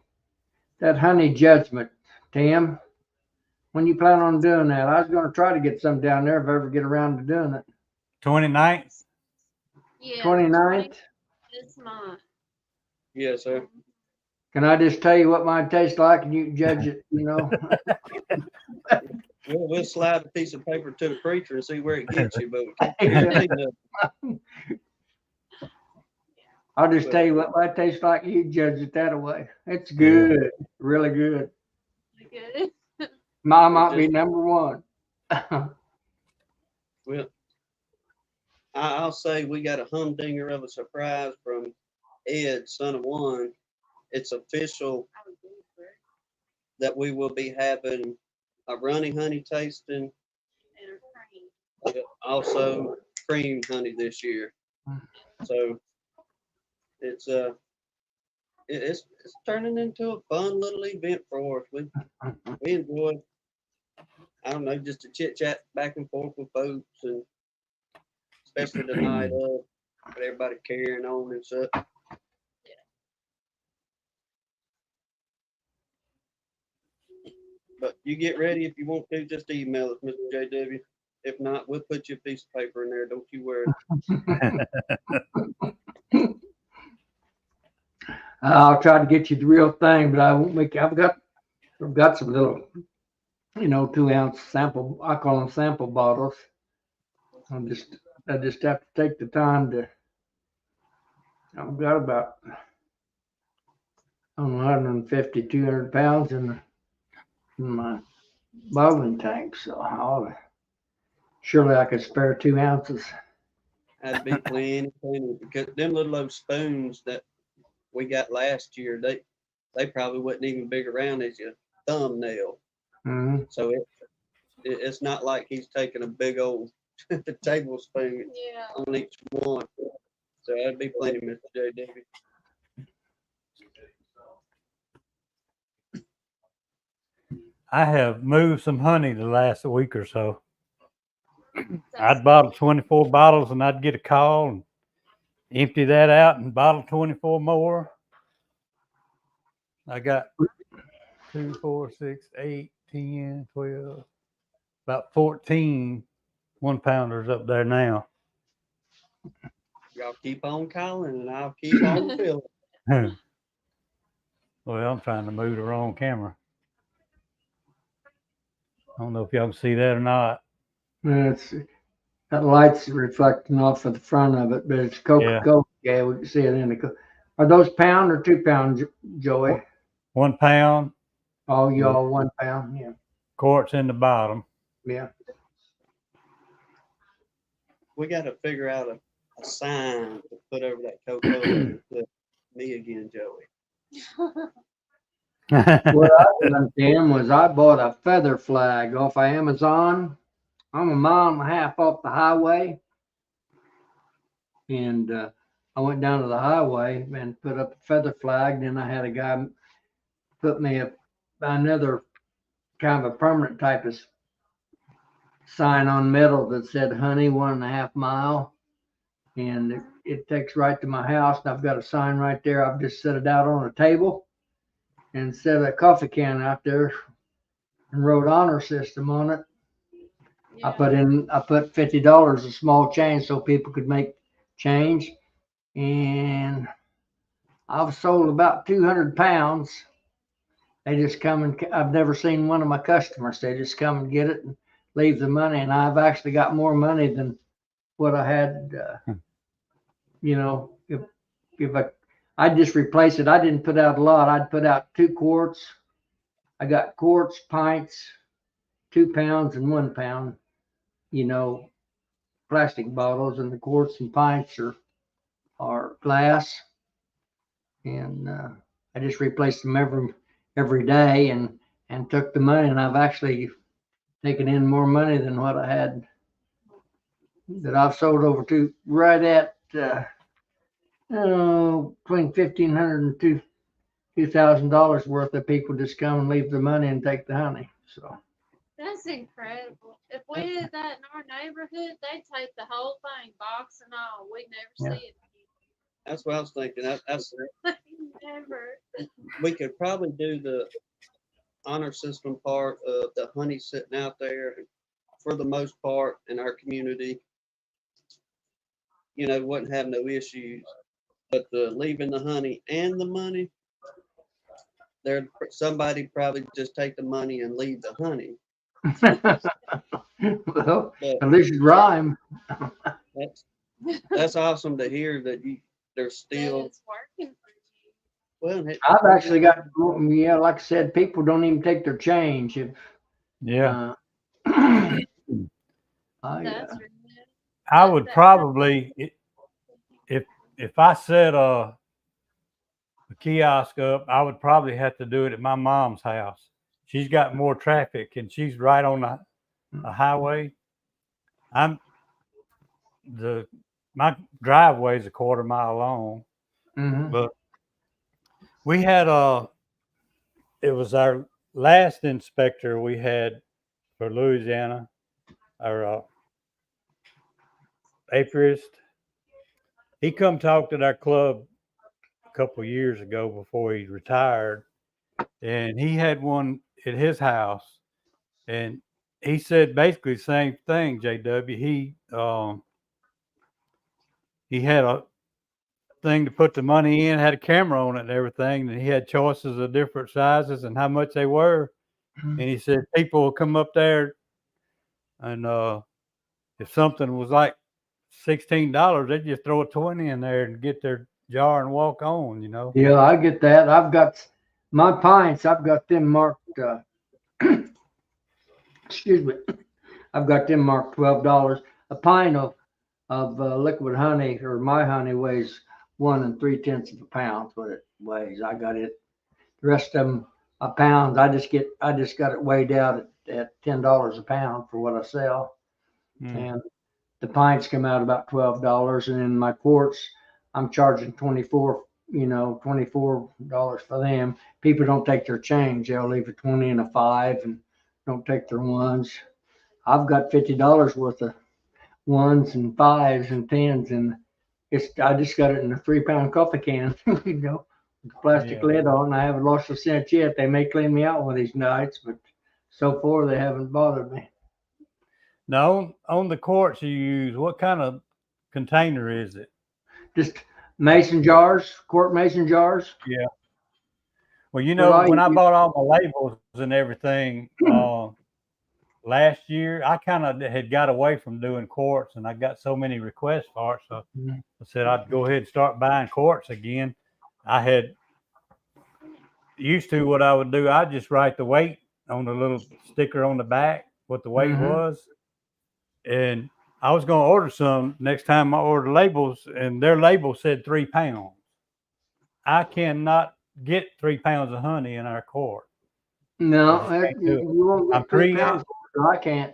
judgment, Tim? When you plan on doing that? I was gonna try to get some down there if I ever get around to doing it. 29th? Yeah. 29th? This month. Yes, sir. Can I just tell you what mine tastes like and you can judge it, you know? We'll slide a piece of paper to the preacher and see where it gets you, but we can't Yeah. see nothing. I'll just tell you what mine tastes like, you judge it that way. It's Yeah. good, really good. Good. Mine might be number one. Well, I'll say we got a humdinger of a surprise from Ed, son of one. It's official I would do it that we will be having a runny honey tasting, and a cream. also cream honey this year. So it's it's turning into a fun little event for us. We enjoy, I don't know, just a chit chat back and forth with folks, and especially the night of, with everybody carrying on and stuff. But you get ready if you want to, just email us, Mr. JW. If not, we'll put you a piece of paper in there. Don't you worry. I'll try to get you the real thing, but I won't make. I've got some little, 2-ounce sample. I call them sample bottles. I just have to take the time to. I've got about, I don't know, 150, 200 pounds in my bottling tank, so surely I could spare 2 ounces. That'd be plenty, because them little old spoons that we got last year, they probably wouldn't even big around as your thumbnail. Mhm. So it's not like he's taking a big old tablespoon Yeah. on each one. So that'd be plenty, Mr. JW. I have moved some honey the last week or so. That's I'd bottle 24 bottles and I'd get a call and empty that out and bottle 24 more. I got 2, 4, 6, 8, 10, 12, about 14 1-pounders up there now. Y'all keep on calling and I'll keep on filling. Well, I'm trying to move the wrong camera. I don't know if y'all can see that or not. It's that light's reflecting off of the front of it, but it's Coca-Cola. Yeah, we can see it in the. Are those pound or 2 pound, Joey? 1 pound, Oh, y'all 1 pound. Yeah, quarts in the bottom. yeah. We got to figure out a sign to put over that Coca-Cola. With me again, Joey. What I done, Tim, was I bought a feather flag off of Amazon. I'm a mile and a half off the highway, and I went down to the highway and put up a feather flag. Then I had a guy put me another kind of a permanent type of sign on metal that said "Honey, 1.5 mile," and it takes right to my house. And I've got a sign right there. I've just set it out on a table and set a coffee can out there and wrote honor system on it. yeah. I put $50 a small change so people could make change, and I've sold about 200 pounds. They just come and I've never seen one of my customers. They just come and get it and leave the money, and I've actually got more money than what I had. If I'd just replace it, I didn't put out a lot. I'd put out 2 quarts. I got quarts, pints, 2 pounds, and 1 pound. Plastic bottles, and the quarts and pints are glass, and I just replaced them every day and took the money, and I've actually taken in more money than what I had that I've sold over to right at between $1,500 and $2,000 worth of people just come and leave the money and take the honey. So That's incredible. If we did that in our neighborhood, they'd take the whole thing, box and all. We'd never see it That's what I was thinking. That's again. Never. we could probably do the honor system part of the honey sitting out there for the most part in our community. Wouldn't have no issues. But the leaving the honey and the money, somebody probably just take the money and leave the honey. Well, But at least it rhyme. that's awesome to hear that there's That still, it's working for you. well, I've actually got, yeah, like I said, people don't even take their change. If, Yeah. I, That's really good. I would probably, if I set a kiosk up, I would probably have to do it at my mom's house. She's got more traffic and she's right on a highway. My driveway is a quarter mile long, Mhm. but we had it was our last inspector we had for Louisiana, our apiarist. He come talked at our club a couple years ago before he retired, and he had one at his house, and he said basically the same thing. JW, he had a thing to put the money in, had a camera on it and everything, and he had choices of different sizes and how much they were. And he said people will come up there, and if something was like $16, they'd just throw a 20 in there and get their jar and walk on, you know. Yeah, I get that. I've got my pints. I've got them marked. Excuse me. I've got them marked $12. A pint of liquid honey, or my honey, weighs 1 3/10 of a pound. What it weighs. I got it. The rest of them a pound. I just got it weighed out at $10 a pound for what I sell, and the pints come out about $12, and in my quarts, I'm charging 24. $24 for them. People don't take their change. They'll leave a 20 and a 5 and don't take their ones. I've got $50 worth of ones and 5s and 10s, and I just got it in a 3-pound coffee can, with the plastic lid on. I haven't lost a cent yet. They may clean me out one of these nights, but so far they haven't bothered me. Now, on the quartz you use, what kind of container is it? Just mason jars, quart mason jars. Yeah. Well, Well, when I bought all my labels and everything last year, I kind of had got away from doing quartz, and I got so many requests for it. So I said I'd go ahead and start buying quartz again. I had used to what I would do. I'd just write the weight on the little sticker on the back, what the weight was. And I was going to order some next time I order labels, and their label said 3 pounds. I cannot get 3 pounds of honey in our quart. No, you won't I'm get 3 3 pounds. I can't,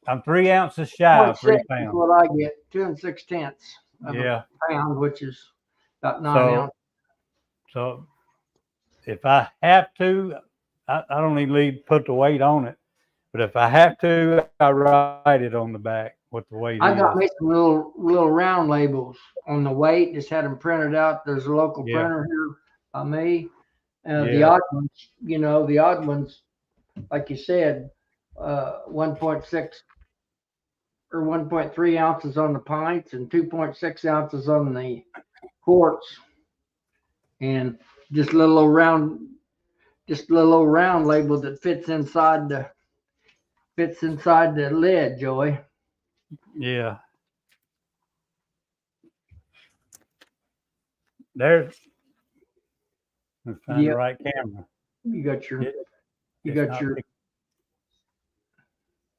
I'm 3 ounces shy of 3 0.6 is pounds. what I get, 2 6/10 of Yeah. a pound, which is about 9 ounces. So if I have to, I don't even put the weight on it. But if I have to, I write it on the back what the weight I is. got me some little round labels on the weight. Just had them printed out. There's a local printer here by me. The odd ones, the odd ones, like you said, 1.6 or 1.3 ounces on the pints and 2.6 ounces on the quarts, and just a little old round label that fits inside the lid, Joey. Yeah. Let's find the right camera. You got your,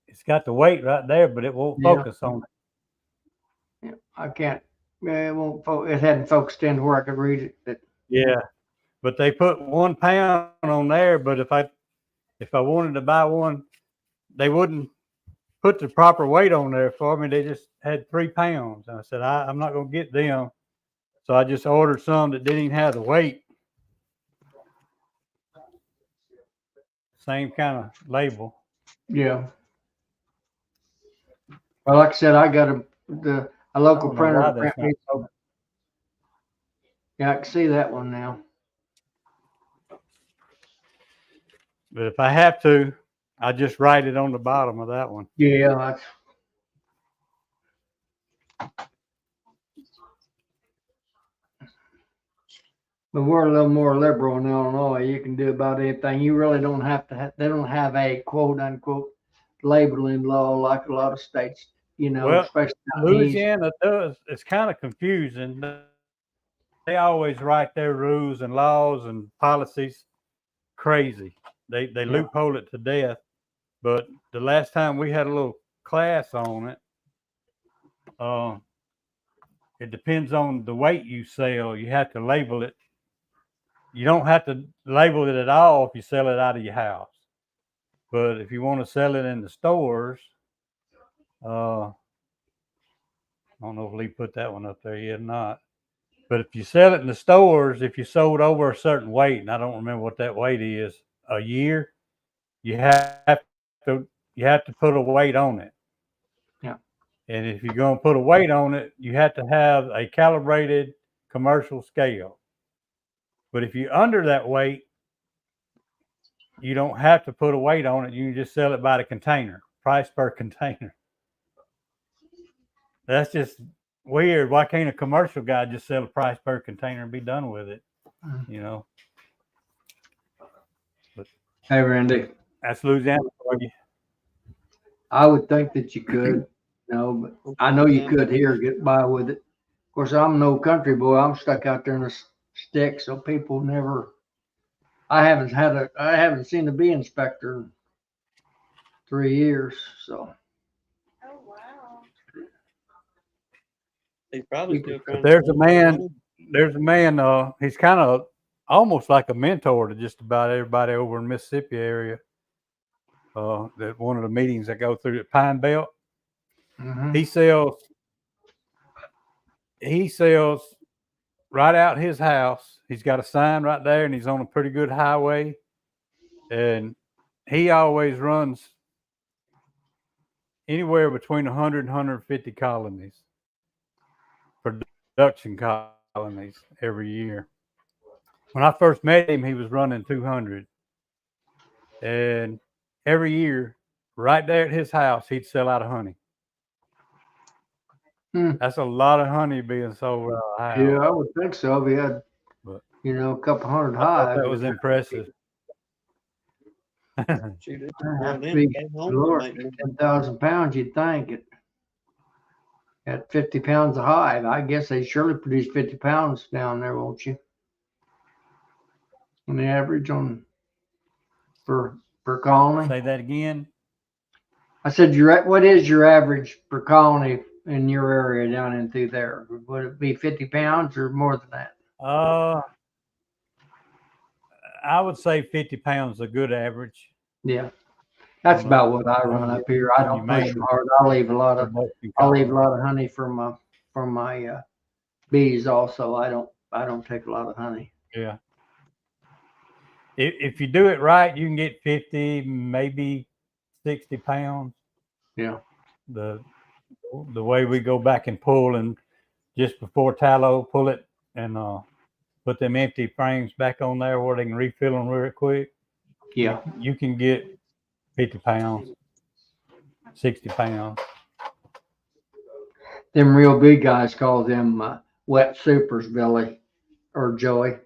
it's got the weight right there, but it won't focus on it. Yeah, I can't. It won't. It hadn't focused in where I could read it. Yeah, but they put 1 pound on there. But if I wanted to buy one, they wouldn't put the proper weight on there for me. They just had 3 pounds. And I said, I'm not going to get them. So I just ordered some that didn't even have the weight. Same kind of label. Yeah. Well, like I said, I got a local printer to print me. Yeah, I can see that one now. But if I have to, I just write it on the bottom of that one. Yeah, But we're a little more liberal in Illinois. You can do about anything. You really don't have to. They don't have a quote unquote labeling law like a lot of states. Well, Especially out east. Louisiana does. It's kind of confusing. They always write their rules and laws and policies crazy. They Yeah. loophole it to death. But the last time we had a little class on it, it depends on the weight you sell. You have to label it. You don't have to label it at all if you sell it out of your house. But if you want to sell it in the stores, I don't know if Lee put that one up there yet or not. But if you sell it in the stores, if you sold over a certain weight, and I don't remember what that weight is, a year, you have to put a weight on it. Yeah. And if you're going to put a weight on it, you have to have a calibrated commercial scale. But if you're under that weight, you don't have to put a weight on it. You can just sell it by the container, price per container. That's just weird. Why can't a commercial guy just sell a price per container and be done with it? You know, Hey, Randy. that's Louisiana for you. I would think that you could, but I know you could here get by with it. Of course, I'm no country boy. I'm stuck out there in the stick, so people never. I haven't seen a bee inspector in 3 years. So Oh, wow. He's probably We still could- trying. There's to a man. There's a man. He's kind of almost like a mentor to just about everybody over in Mississippi area. That one of the meetings I go through at Pine Belt. Mhm. He sells right out his house. He's got a sign right there, and he's on a pretty good highway. And he always runs anywhere between 100 and 150 colonies, production colonies every year. When I first met him, he was running 200. And every year, right there at his house, he'd sell out of honey. That's a lot of honey being sold out of the house. Yeah, I would think so. If you had, But a couple hundred I thought hives. that was impressive. Shoot, it's That'd one have of to them be to go home Lord, and make 10,000 pounds. You'd think at 50 pounds a hive. I guess they surely produce 50 pounds down there, won't you? On the average per colony. Say that again. I said, what is your average per colony in your area down in through there? Would it be 50 pounds or more than that? I would say 50 pounds is a good average. Yeah, that's On about what I run up here. I on don't your push main hard. I leave a lot of production honey from my bees. Also, I don't take a lot of honey. Yeah. If you do it right, you can get 50, maybe 60 pounds. Yeah. The way we go back and pull, and just before tallow, pull it and put them empty frames back on there where they can refill them real quick. Yeah. You can get 50 pounds, 60 pounds. Them real big guys call them wet supers, Billy or Joey.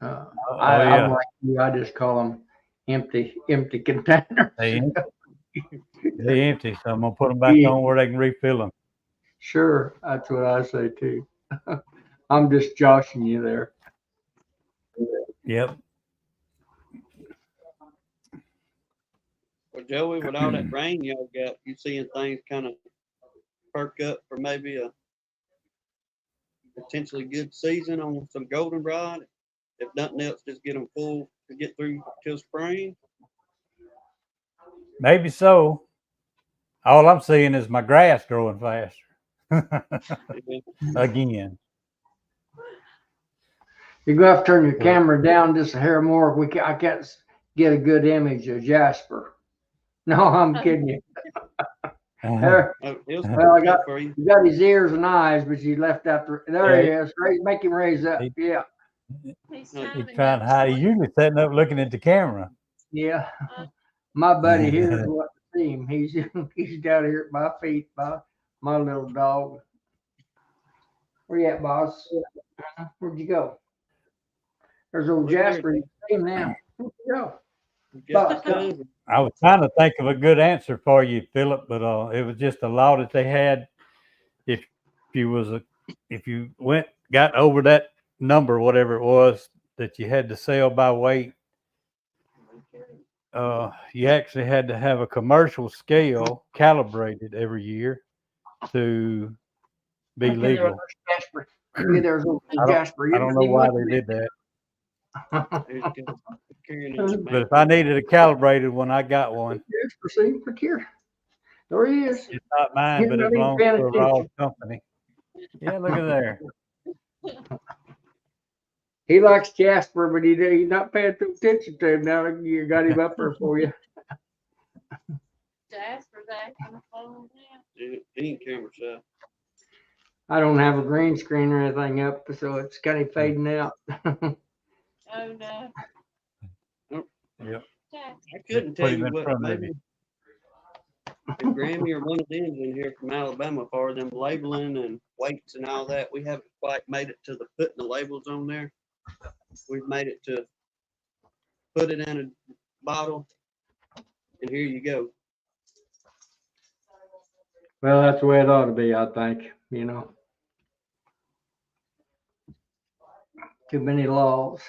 I'm like you. I just call them empty containers. They empty, so I'm gonna put them back on where they can refill them. Sure, that's what I say too. I'm just joshing you there. Yep. Well, Joey, with all that rain y'all got, you seeing things kind of perk up for maybe a potentially good season on some goldenrod? If nothing else, just get them full to get through till spring. Maybe so. All I'm seeing is my grass growing faster. Again. You're gonna have to turn your camera down just a hair more. I can't get a good image of Jasper. No, I'm kidding you. There, Oh, well, for you. you got his ears and eyes, but you left out there he is. Make him raise up. Yeah. He's He's trying He's to trying go to hide. to He's sleep. usually setting up looking at the camera. Yeah. My buddy here is what to see him. He's down here at my feet, my little dog. Where you at, boss? Where'd you go? There's old Look here, Jasper. You see him now. Yeah. Got the But, cover. I was trying to think of a good answer for you, Philip, but it was just a law that they had. If if you got over that number, whatever it was, that you had to sell by weight, you actually had to have a commercial scale calibrated every year to be look at there, legal. there's Jasper. Look at there's old I don't, Jasper. I You don't don't know even why look they did that, There's got carrying its but if I needed a calibrated one, I got one. Jasper, see, look here. There he is. It's not mine, He's but not it even belongs paying to a raw attention. company. Yeah, look at there. He likes Jasper, but he's not paying attention to him now that you got him up there for you. Jasper's acting a fool now. He ain't camera shy. I don't have a green screen or anything up, so it's kind of fading out. Oh no. Yep. Jasper. I couldn't Put tell him you in what front of maybe you. if Grammy or one of them's in here from Alabama for them labeling and weights and all that. We haven't quite made it to the putting the labels on there. We've made it to put it in a bottle, and here you go. Well, that's the way it ought to be, I think, you know. Too many laws.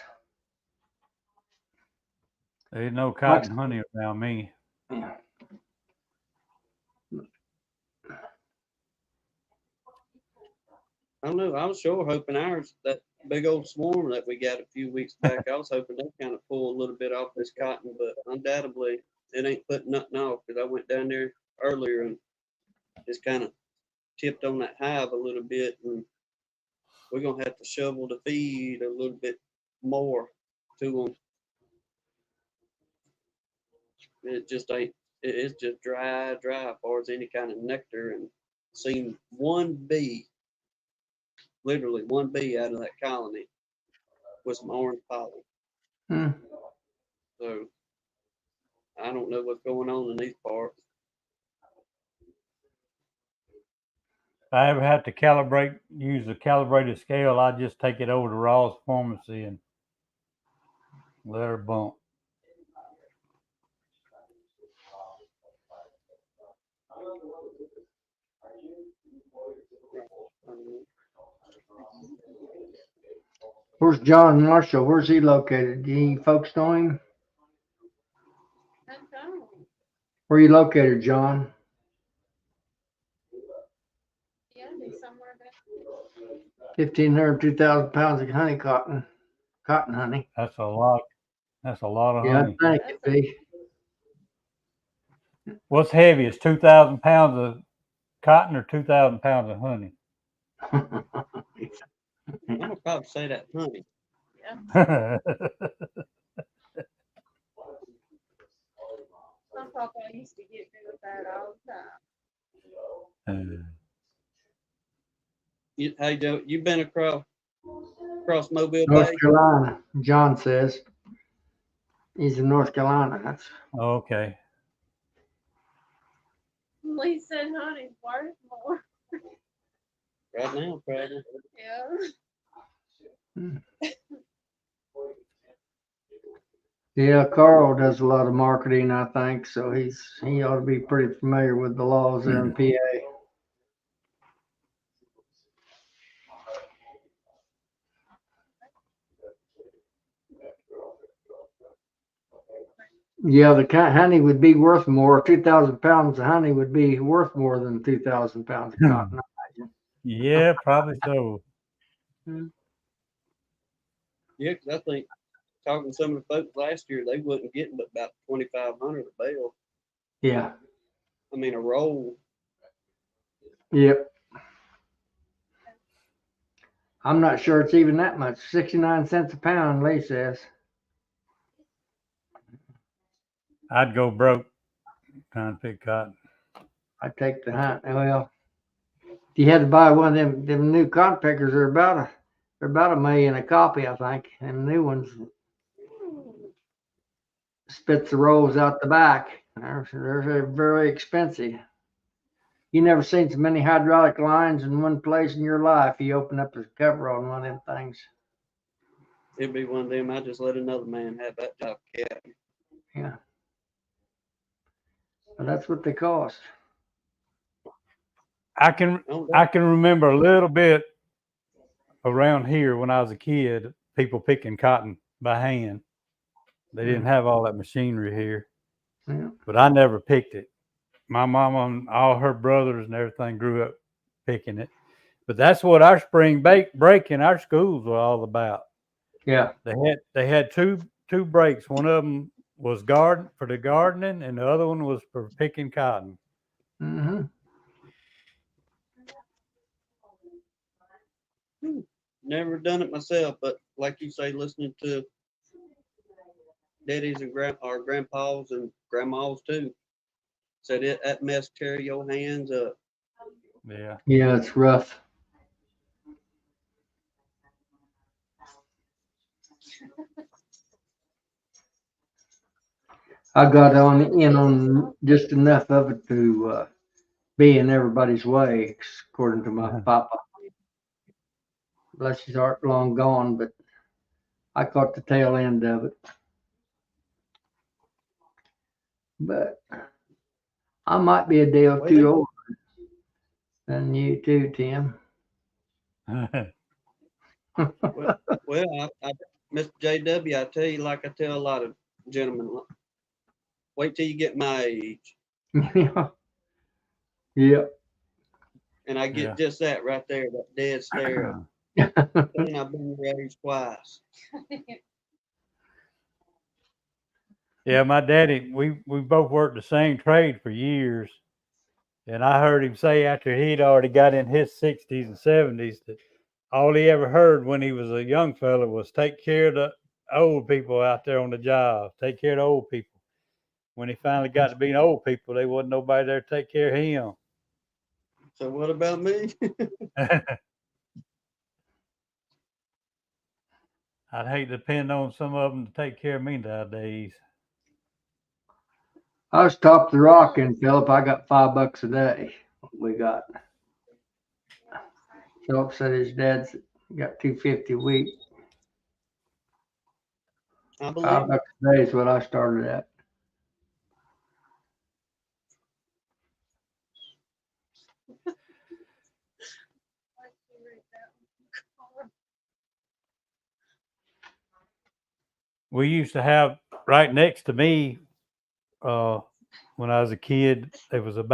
There's no cotton honey around me. Yeah. I don't know. I was sure hoping ours, that big old swarm that we got a few weeks back, I was hoping they kind of pull a little bit off this cotton, but undoubtedly it ain't putting nothing off because I went down there earlier and just kind of tipped on that hive a little bit, and we're gonna have to shovel the feed a little bit more to them. It just ain't. It's just dry as far as any kind of nectar, and seen one bee, literally one bee out of that colony with some orange pollen. Hmm. So I don't know what's going on in these parts. If I ever have to use a calibrated scale, I just take it over to Raw's Pharmacy and let her bump. Where's John Marshall? Where's he located? Do any folks know him? I don't. Where you located, John? Yeah, he's somewhere back. 1,500, 2,000 pounds of honey cotton honey. That's a lot. That's a lot of Yeah, honey. I think it be. What's heaviest, 2,000 pounds of cotton or 2,000 pounds of honey? I'm gonna probably say that honey. Yeah. My papa used to get me with that all the time. Hey Joe, you been across Mobile North Bay? Carolina, John says. He's in North Carolina. That's Okay. Lee said honey's worth more. Right now, probably. Yeah. yeah, Carl does a lot of marketing, I think, so he ought to be pretty familiar with the laws there in PA. Yeah, the honey would be worth more. 2,000 pounds of honey would be worth more than 2,000 pounds of cotton. Yeah, probably so. Yeah, 'cause I think talking to some of the folks last year, they wasn't getting but about 2,500 a bale. Yeah. I mean, a roll. Yep. I'm not sure it's even that much. 69 cents a pound, Lee says. I'd go broke trying to pick cotton. I'd take the hunt. Well, if you had to buy one of them new cotton pickers, they're about $1 million a copy, I think. And the new ones spits the rolls out the back. They're very expensive. You never seen so many hydraulic lines in one place in your life. You open up the cover on one of them things. It'd be one of them. I just let another man have that job. Yeah. Yeah. But that's what they cost. I can Oh, I can remember a little bit around here when I was a kid, people picking cotton by hand. They didn't have all that machinery here, Yeah. but I never picked it. My mama and all her brothers and everything grew up picking it. But that's what our spring break in our schools were all about. Yeah. They had two breaks. One of them was for the gardening, and the other one was for picking cotton. Mm-hmm. never done it myself, but like you say, listening to daddies and our grandpas and grandmas too, said that mess tear your hands up. Yeah. Yeah, it's rough. I got on just enough of it to be in everybody's way, according to my papa. Bless his heart, long gone, but I caught the tail end of it. But I might be a day or two older than you too, Tim. Well, Mr. JW, I tell you, like I tell a lot of gentlemen, wait till you get my age. Yeah. Yep. And I get Yeah. just that right there, that dead stare. And I've been your age twice. Yeah, my daddy, we both worked the same trade for years. And I heard him say after he'd already got in his 60s and 70s that all he ever heard when he was a young fella was take care of the old people out there on the job, take care of the old people. When he finally got to being old people, there wasn't nobody there to take care of him. So what about me? I'd hate to depend on some of them to take care of me nowadays. I was top of the rock in Philip. I got $5 a day. We got. Philip said his dad's got $250 a week. I believe $5 a day is what I started at. We used to have right next to me when I was a kid, it was at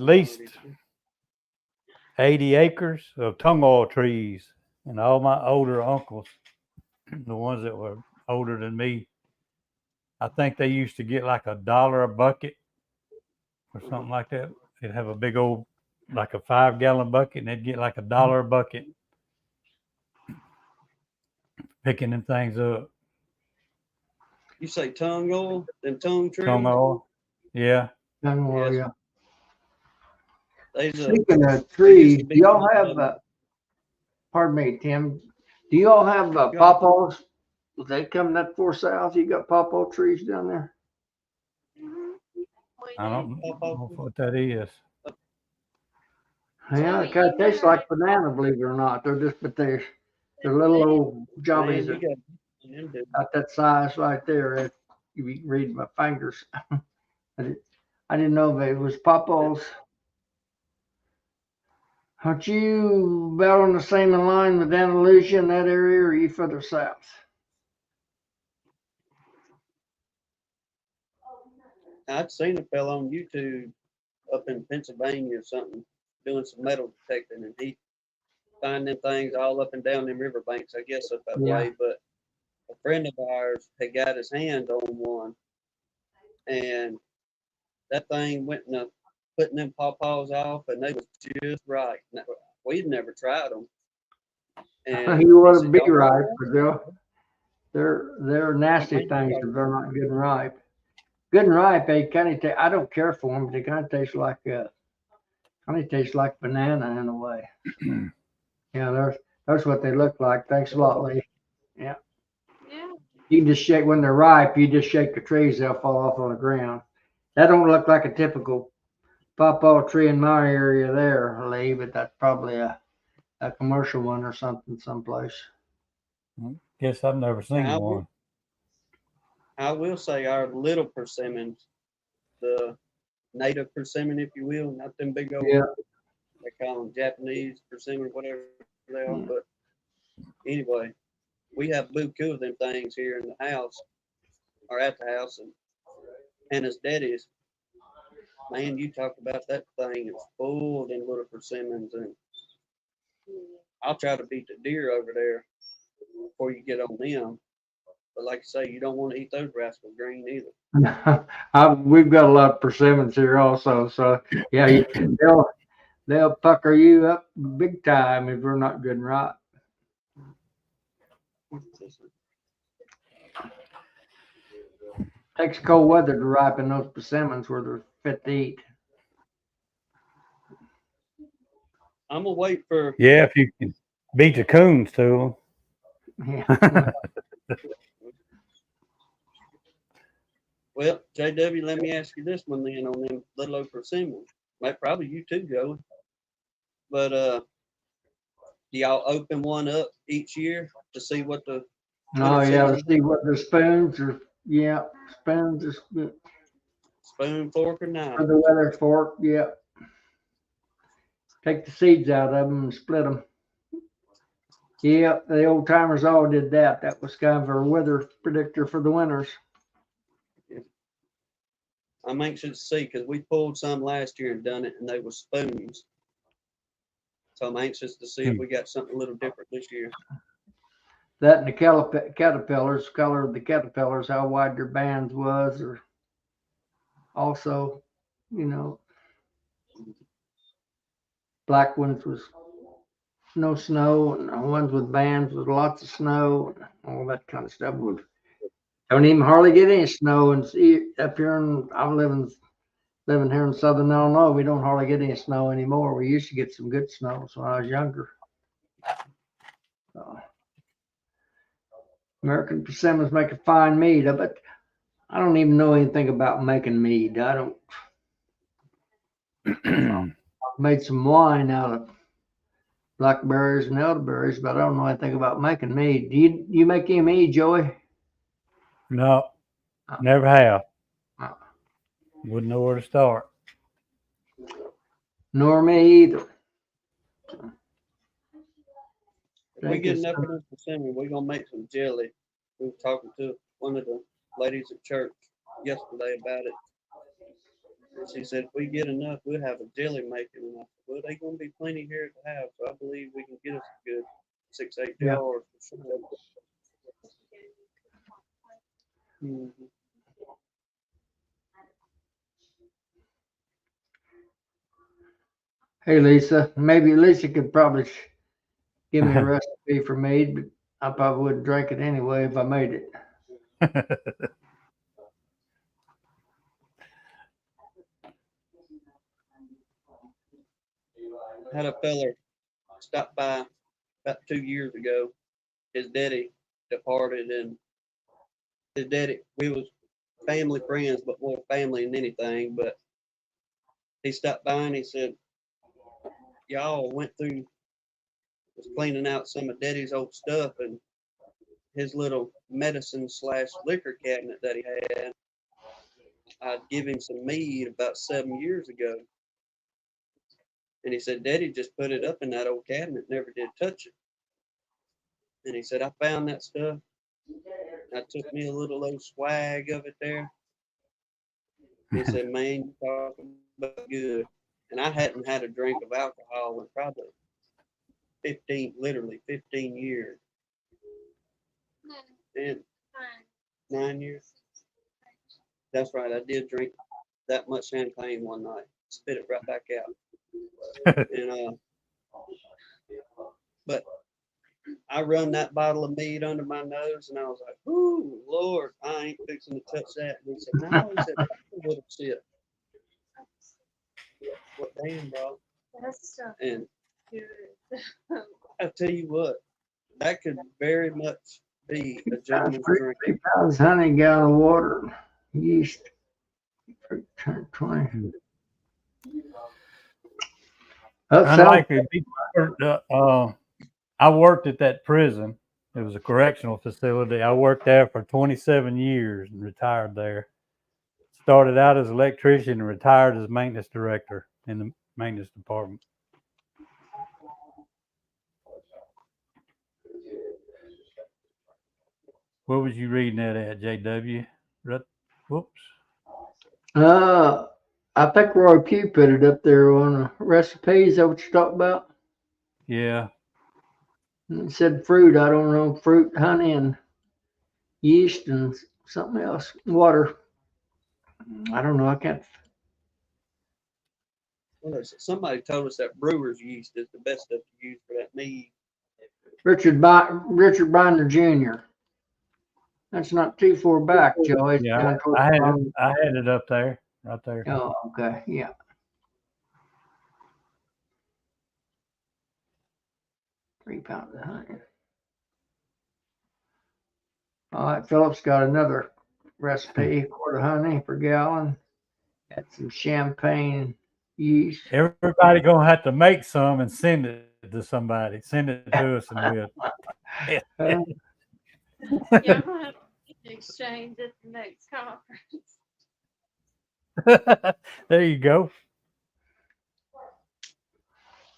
least 80 acres of tung oil trees. And all my older uncles, the ones that were older than me, I think they used to get like $1 a bucket or something like that. They'd have a big old, like a 5-gallon bucket, and they'd get like $1 a bucket picking them things up. you say tongue oil, them tongue trees. Tung oil. Yeah. Tung oil, Yes. yeah. There's Speaking of used trees, to do be y'all some have, of 'em. pardon me, Tim, do y'all have pawpaws? They come that far south? You got pawpaw trees down there? I don't know what that is. Yeah, it kind of tastes like banana, believe it or not. They're little old Man, jollies you got them dudes. about that size right there. If you can read my fingers. I didn't know if it was pawpaws. Aren't you about on the same line with Andalusia in that area, or are you further south? I'd seen a fellow on YouTube up in Pennsylvania or something doing some metal detecting, and he find them things all up and down them riverbanks, I guess up that Yeah. way. But a friend of ours had got his hands on one, and that thing went in putting them pawpaws off, and they was just right. We'd never tried them. And You he want to said, be "Y'all want ripe, one?" because they're nasty Man, things you if they're not good and ripe. Good and ripe, they kind of I don't care for them, but they kind of taste like banana in a way. Yeah, that's what they look like. Thanks a lot, Lee. Yeah. Yeah. You can just shake when they're ripe. You just shake the trees; they'll fall off on the ground. That don't look like a typical pawpaw tree in my area there, Lee, but that's probably a a commercial one or something someplace. Guess I've never seen I one. I will say our little persimmons, the native persimmon, if you will, not them big old, Yeah. they call them Japanese persimmon, whatever they are. Yeah. But anyway, we have buku of them things here in the house or at the house, and his daddy's. Man, you talk about that thing is full of them little persimmons, and I'll try to beat the deer over there before you get on them. But like you say, you don't want to eat those rascals green either. We've got a lot of persimmons here also, so yeah, they'll pucker you up big time if we're not good and right. Takes cold weather to ripen those persimmons where they're fit to eat. I'm gonna wait for. Yeah, if you can beat the coons to Yeah. them. Well, JW, let me ask you this one then on them little old persimmons. Like probably you too, Joey. But do y'all open one up each year to see what the Oh yeah, Little to see what the spoons are. Yeah, spoons is good spoon, fork, or knife? for the weather fork. Yeah. Take the seeds out of them and split them. Yeah, the old timers all did that. That was kind of a weather predictor for the winters. I'm anxious to see because we pulled some last year and done it, and they were spoons. So I'm anxious to see if we got something a little different this year. That and the caterpillars, color of the caterpillars, how wide their bands was, or also, black ones was no snow, and ones with bands with lots of snow, and all that kind of stuff. We don't even hardly get any snow, and see up here, I'm living here in southern Illinois. We don't hardly get any snow anymore. We used to get some good snow when I was younger. American persimmons make a fine mead, but I don't even know anything about making mead. I don't. I've made some wine out of blackberries and elderberries, but I don't know anything about making mead. Do you make any mead, Joey? No, never have. Oh. Wouldn't know where to start. Nor me either. If we get enough of this persimmon, we're gonna make some jelly. We were talking to one of the ladies at church yesterday about it. And she said, if we get enough, we'll have a jelly making. And I said, well, they're gonna be plenty here at the house. So I believe we can get us a good 6-8 Yeah. jars for sure. Mhm. Hey, Lisa, maybe Lisa could probably give me a recipe for mead, but I probably wouldn't drink it anyway if I made it. Had a feller stop by about 2 years ago. His daddy departed, and his daddy, we was family friends, but more family than anything. But he stopped by and he said, y'all went through, was cleaning out some of Daddy's old stuff, and his little medicine / liquor cabinet that he had. I'd give him some mead about 7 years ago. And he said, Daddy just put it up in that old cabinet, never did touch it. And he said, I found that stuff. I took me a little old swag of it there. He said, man, you talking about good. And I hadn't had a drink of alcohol in probably 15 years. And 9 years. That's right. I did drink that much champagne one night. Spit it right back out. And but I run that bottle of mead under my nose, and I was like, "Ooh, Lord, I ain't fixing to touch that." And he said, "No," he said, "That's a little sip." What damn, bro? That's so And good. I tell you what, that could very much be a gentleman's drink. 3 pounds honey, gallon of water, yeast, 20. That sounds Unlikely beekeeper. I worked at that prison. It was a correctional facility. I worked there for 27 years and retired there. Started out as electrician and retired as maintenance director in the maintenance department. What was you reading that at, JW? Whoops. I think Roy Pugh put it up there on a recipe. Is that what you're talking about? Yeah. It said fruit. I don't know. Fruit, honey, and yeast and something else. Water. I don't know. I can't. Well, somebody told us that brewer's yeast is the best stuff to use for that mead. Richard Binder Jr. That's not too far back, Joe. It's Yeah. down toward I the had it. bottom. I had it up there, right there. Oh, okay. Yeah. £3 of honey. All right, Philip's got another recipe. Quart of honey per gallon. Got some champagne yeast. Everybody gonna have to make some and send it to somebody. Send it to us, and we'll. Yeah, I'm gonna have to exchange at the next conference. There you go.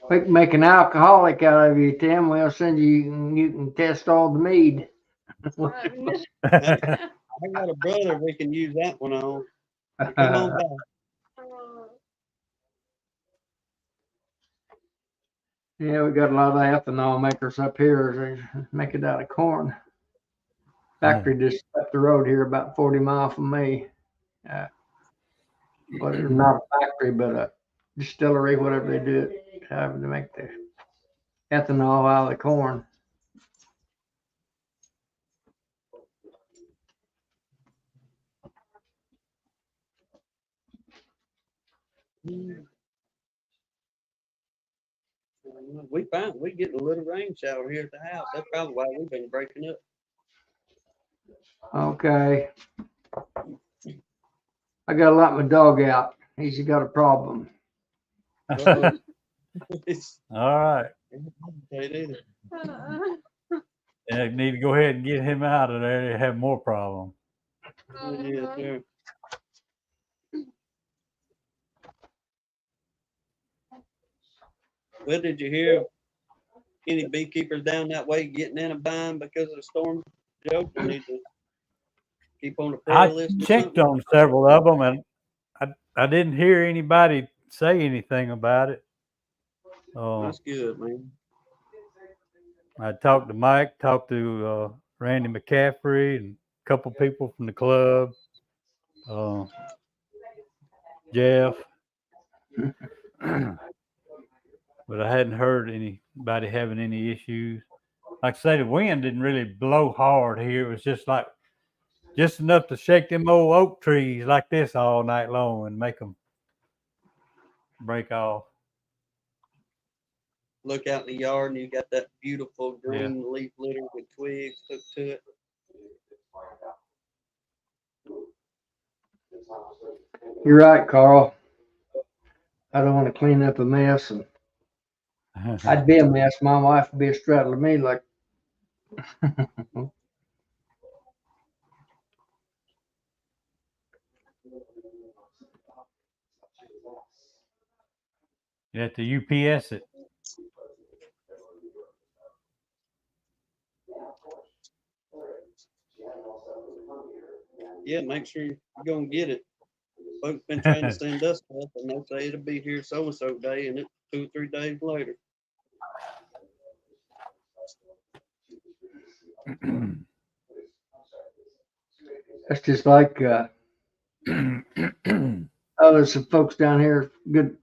We can make an alcoholic out of you, Tim. We'll send you. You can test all the mead. I got a brother we can use that one on. Come on back. Yeah, we got a lot of ethanol makers up here. They make it out of corn. Factory just up the road here, about 40 miles from me. But it's not a factory, but a distillery, whatever they do it, however they make the ethanol out of the corn. We found we getting a little rain shower here at the house. That's probably why we've been breaking up. Okay. I gotta let my dog out. He's got a problem. It's, All right. it is. Yeah, you need to go ahead and get him out of there. They have more problems. Yes, sir. Well, did you hear any beekeepers down that way getting in a bind because of the storm? Joe, we need to keep on the prayer I list. or checked something? on several of them, and I didn't hear anybody say anything about it. That's good, man. I talked to Mike, talked to Randy McCaffrey, and a couple people from the club. Jeff. But I hadn't heard anybody having any issues. Like I say, the wind didn't really blow hard here. It was just enough to shake them old oak trees like this all night long and make them break off. Look out in the yard and you got that beautiful green leaf litter with twigs hooked to it. You're right, Carl. I don't want to clean up a mess, and I'd be a mess. My wife would be straddling me like. You have to UPS it. Yeah, make sure you're gonna get it. Folks been trying to send us stuff and they say it'll be here so and so day and it's 2 or 3 days later. That's just like there's some folks down here, good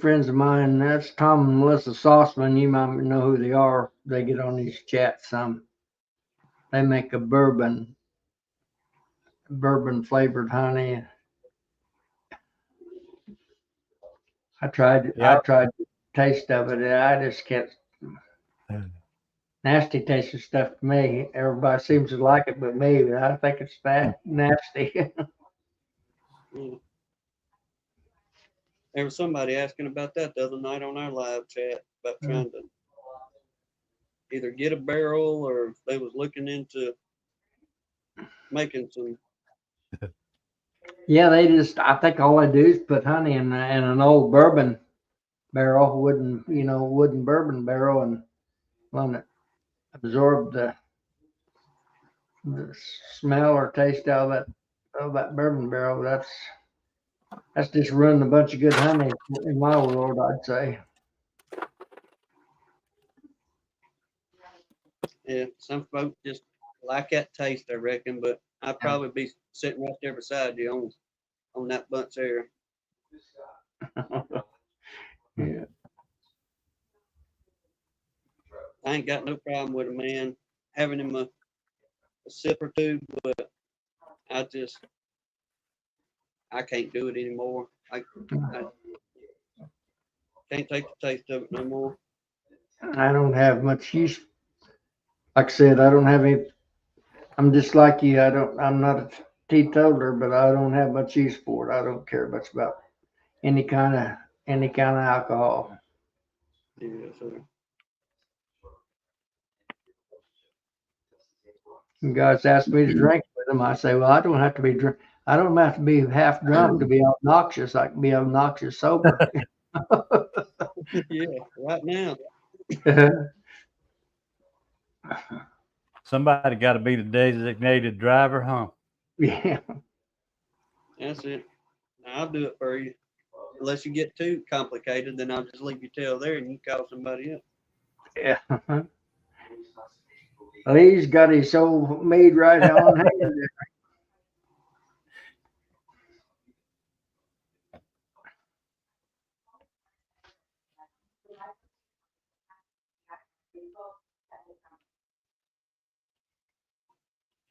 friends of mine. That's Tom and Melissa Sauceman. You might know who they are. They get on these chats some. They make a bourbon flavored honey. I tried the taste of it, and I just can't. Nasty tasting stuff to me. Everybody seems to like it, but me, I think it's bad, nasty. There was somebody asking about that the other night on our live chat about trying to either get a barrel or if they was looking into making some. Yeah, I think all they do is put honey in an old bourbon barrel, wooden bourbon barrel, and let it absorb the smell or taste out of that bourbon barrel. That's just ruining a bunch of good honey in my world, I'd say. Yeah, some folk just like that taste, I reckon. But I'd probably be sitting right there beside you on that bunch there. Yeah. I ain't got no problem with a man having him a sip or two, but I can't do it anymore. I can't take the taste of it no more. I don't have much use. Like I said, I don't have any. I'm just like you. I'm not a teetotaler, but I don't have much use for it. I don't care much about any kind of alcohol. Yeah, so And guys ask me to drink with them. I say, well, I don't have to be drunk. I don't have to be half drunk to be obnoxious. I can be obnoxious sober. yeah, right now. Somebody got to be the designated driver, huh? Yeah. That's it. I'll do it for you. Unless you get too complicated, then I'll just leave your tail there and you call somebody else. Yeah. Lee's got his old mead right on hand there.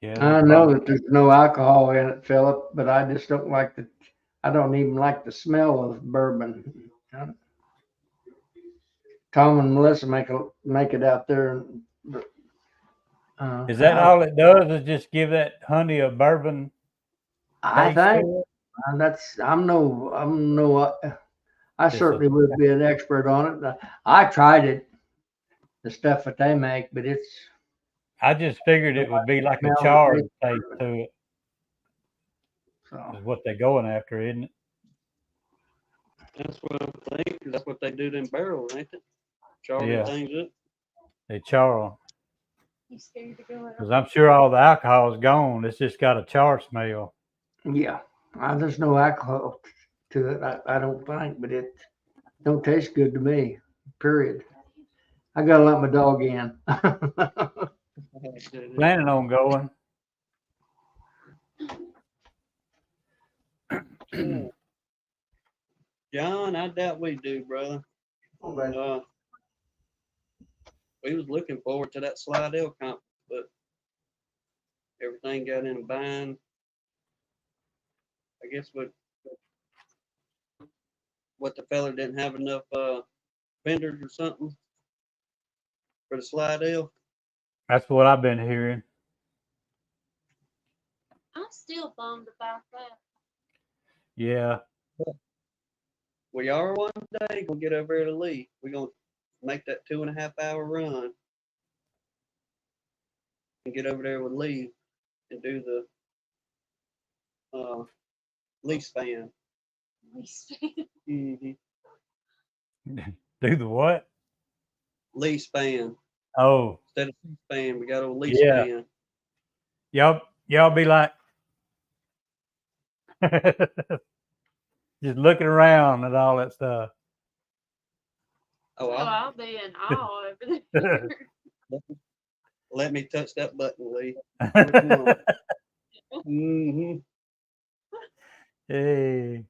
Yeah, I they know probably. that there's no alcohol in it, Philip, but I just don't like I don't even like the smell of bourbon. Tom and Melissa make it out there. Is that all it does? Is just give that honey a bourbon I taste think to I It's a- certainly would be an expert on it. I tried it, the stuff that they make, but it's I just figured it would be like a smell or charred taste taste bourbon. to it. So Is what they're going after, isn't it? That's what I think. That's what they do in barrels, ain't it? Charring Yeah. things up. They char them. You scared to go Because out? I'm sure all the alcohol is gone. It's just got a char smell. yeah, there's no alcohol to it. I don't think, but it don't taste good to me. Period. I gotta let my dog in. Planning on going. John, I doubt we do, brother. We was looking forward to that Slidell conference, but everything got in a bind. I guess what the fella didn't have enough vendors or something for the Slidell. That's what I've been hearing. I'm still bummed about that. Yeah. We are one day gonna get over there to Lee. We're gonna make that 2.5 hour run and get over there with Lee and do the Lee span. Mm-hmm. Do the what? Lee span. Oh, Instead of C-span, we got a Lee yeah. span. Y'all be like just looking around at all that stuff. Oh, Oh, I'll be in awe over there. let me touch that button, Lee. Mm-hmm. Hey.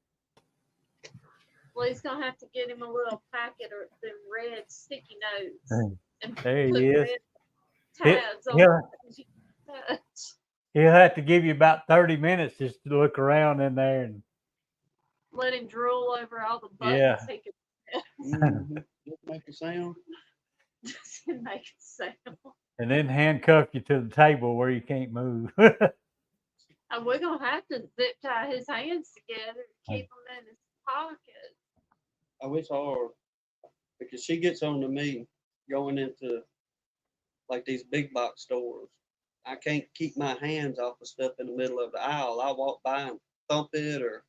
Well, he's gonna have to get him a little packet of them red sticky notes and There put he is. red tabs on Yeah. it. He'll have to give you about 30 minutes just to look around in there and Let him drool over all the buttons Yeah. he can Mm-hmm. Just make a sound. just to make it sound. and then handcuff you to the table where you can't move. And we're gonna have to zip tie his hands together to keep them in his pocket. Oh, it's hard because she gets on to me going into like these big box stores. I can't keep my hands off of stuff in the middle of the aisle. I walk by and thump it or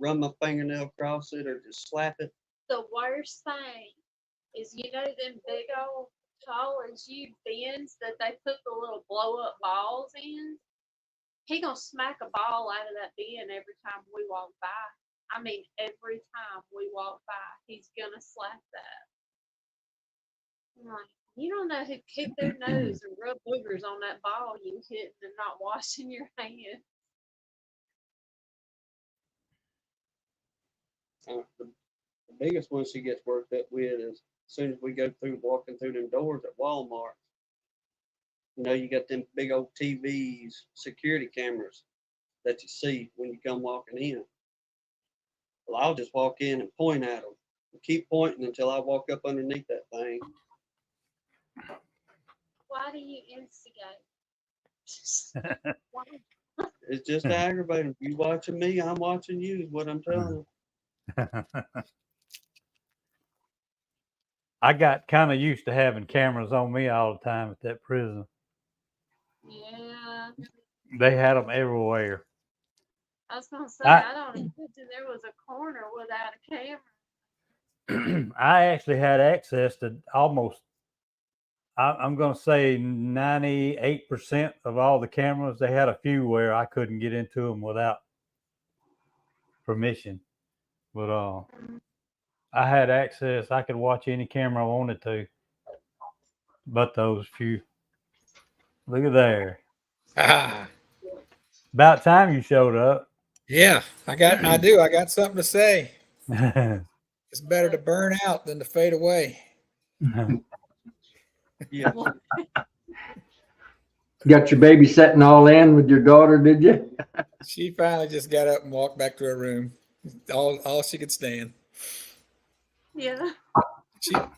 run my fingernail across it or just slap it. The worst thing is, you know, them big old tall as you bins that they put the little blow up balls in. He gonna smack a ball out of that bin every time we walk by. I mean, every time we walk by, he's gonna slap that. I'm like, you don't know who kicked their nose and rub boogers on that ball you hit and not washing your hands. The biggest one she gets worked up with is as soon as we go through walking through them doors at Walmart. You know, you got them big old TVs, security cameras that you see when you come walking in. Well, I'll just walk in and point at them. Keep pointing until I walk up underneath that thing. Why do you instigate? Why? It's just aggravating. You watching me, I'm watching you, is what I'm telling you. I got kind of used to having cameras on me all the time at that prison. Yeah, They had them everywhere. I was gonna say, I don't imagine there was a corner without a camera. I actually had access to almost, I'm going to say 98% of all the cameras. They had a few where I couldn't get into them without permission. But I had access. I could watch any camera I wanted to. But those few. Look at there. Ah, About time you showed up. yeah, I got something to say. It's better to burn out than to fade away. Yeah. Got your baby setting all in with your daughter, did you? She finally just got up and walked back to her room. All she could stand. Yeah.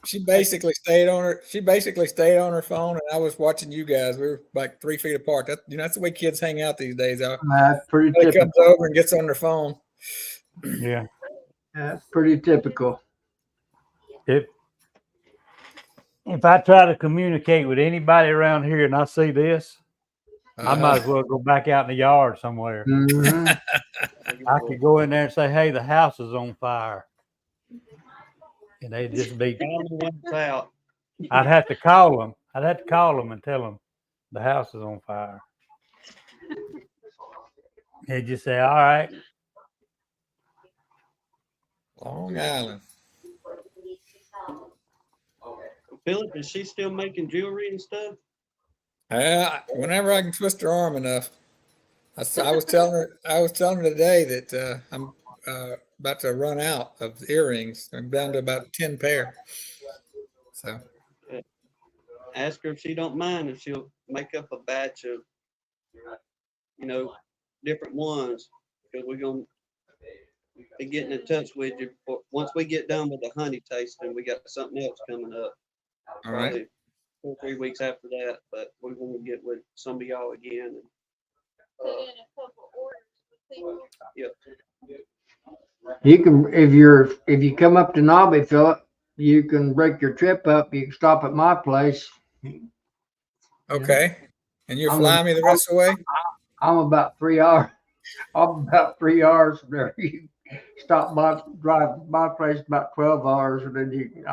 She basically stayed on her phone, and I was watching you guys. We were like 3 feet apart. That's the way kids hang out these days. That's pretty Everybody comes typical. over and gets on their phone. Yeah. That's pretty typical. If I try to communicate with anybody around here and I see this, I might as well go back out in the yard somewhere. Mhm. I could go in there and say, "Hey, the house is on fire," and they'd just be. Out. I'd have to call them. I'd have to call them and tell them the house is on fire. They'd just say, "All right." Long Island. Philip, is she still making jewelry and stuff? Whenever I can twist her arm enough. I was telling her today that I'm about to run out of earrings. I'm down to about 10 pair. So Ask her if she don't mind if she'll make up a batch of, different ones, because we're gonna be getting in touch with you. Once we get done with the honey tasting, we got something else coming up. all right. Probably 2 or 3 weeks after that, but we're gonna get with some of y'all again. Put in a couple orders with people. Yep. You can, if you come up to Nobby, Philip, you can break your trip up. You can stop at my place. Okay. And you I'm fly me the rest of the way? I'm about 3 hours. I'm about 3 hours from there. You stop by, drive to my place about 12 hours, and then you can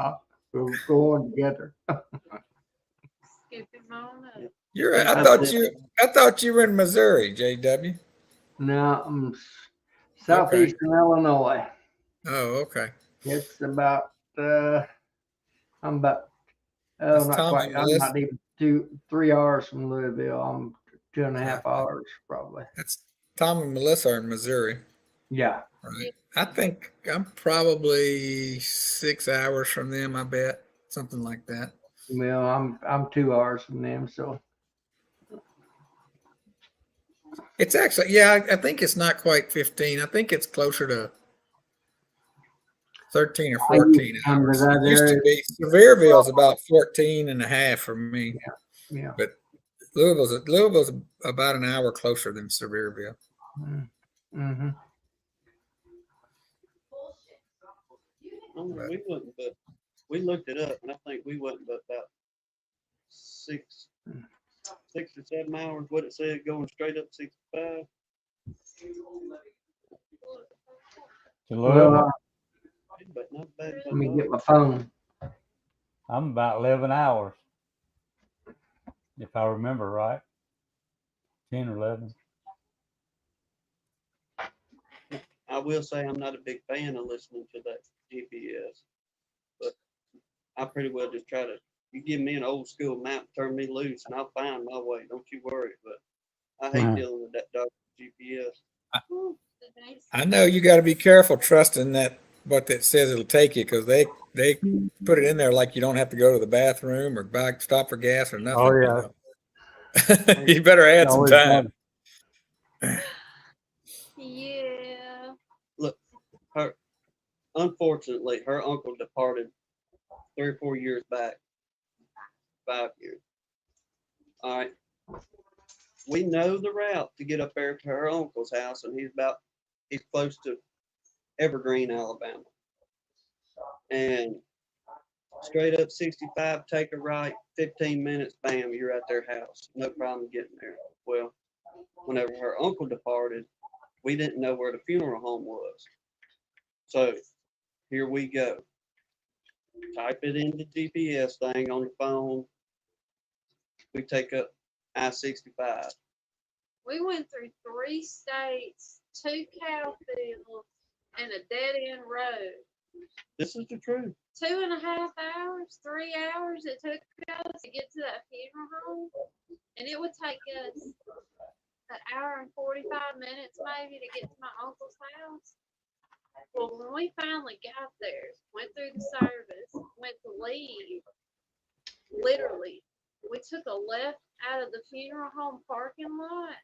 we'll go on together. Skip him on up. I thought you were in Missouri, JW. Now I'm southeastern Illinois. Oh, okay. It's about I'm about That's not Tommy quite. I'm Melissa. not even 3 hours from Louisville. I'm 2.5 hours probably. That's Tom and Melissa are in Missouri. Yeah. Right. I think I'm probably 6 hours from them, I bet. Something like that. Well, I'm 2 hours from them, so It's actually, yeah, I think it's not quite 15. I think it's closer to 13 or 14 hours. It used to be. Sevierville's about 14 and a half for me. yeah. But Louisville's about an hour closer than Sevierville. Mm-hmm. We wouldn't, but we looked it up, and I think we wouldn't, but about 6 or 7 hours. What it said, going straight up 65. To Well, Louisville, But not bad. let me get my phone. I'm about 11 hours, if I remember right. 10 or 11. I will say I'm not a big fan of listening to that GPS, but I pretty well just try to. You give me an old school map, turn me loose, and I'll find my way. Don't you worry. But I hate dealing with that dog GPS. I know you got to be careful trusting that what that says it'll take you, because they put it in there like you don't have to go to the bathroom or stop for gas or nothing. Oh, you yeah. know. You better add some Always time. Yeah. Look, unfortunately, her uncle departed 3 or 4 years back. 5 years. All right. We know the route to get up there to her uncle's house, and he's close to Evergreen, Alabama. And straight up 65, take a right, 15 minutes, bam, you're at their house. No problem getting there. Well, whenever her uncle departed, we didn't know where the funeral home was. So here we go. Type it in the GPS thing on the phone. We take up I-65. We went through 3 states, 2 cow fields, and a dead end road. This is the truth. 2.5 hours, 3 hours it took us to get to that funeral home. And it would take us an hour and 45 minutes maybe to get to my uncle's house. Well, when we finally got there, went through the service, went to leave, literally, we took a left out of the funeral home parking lot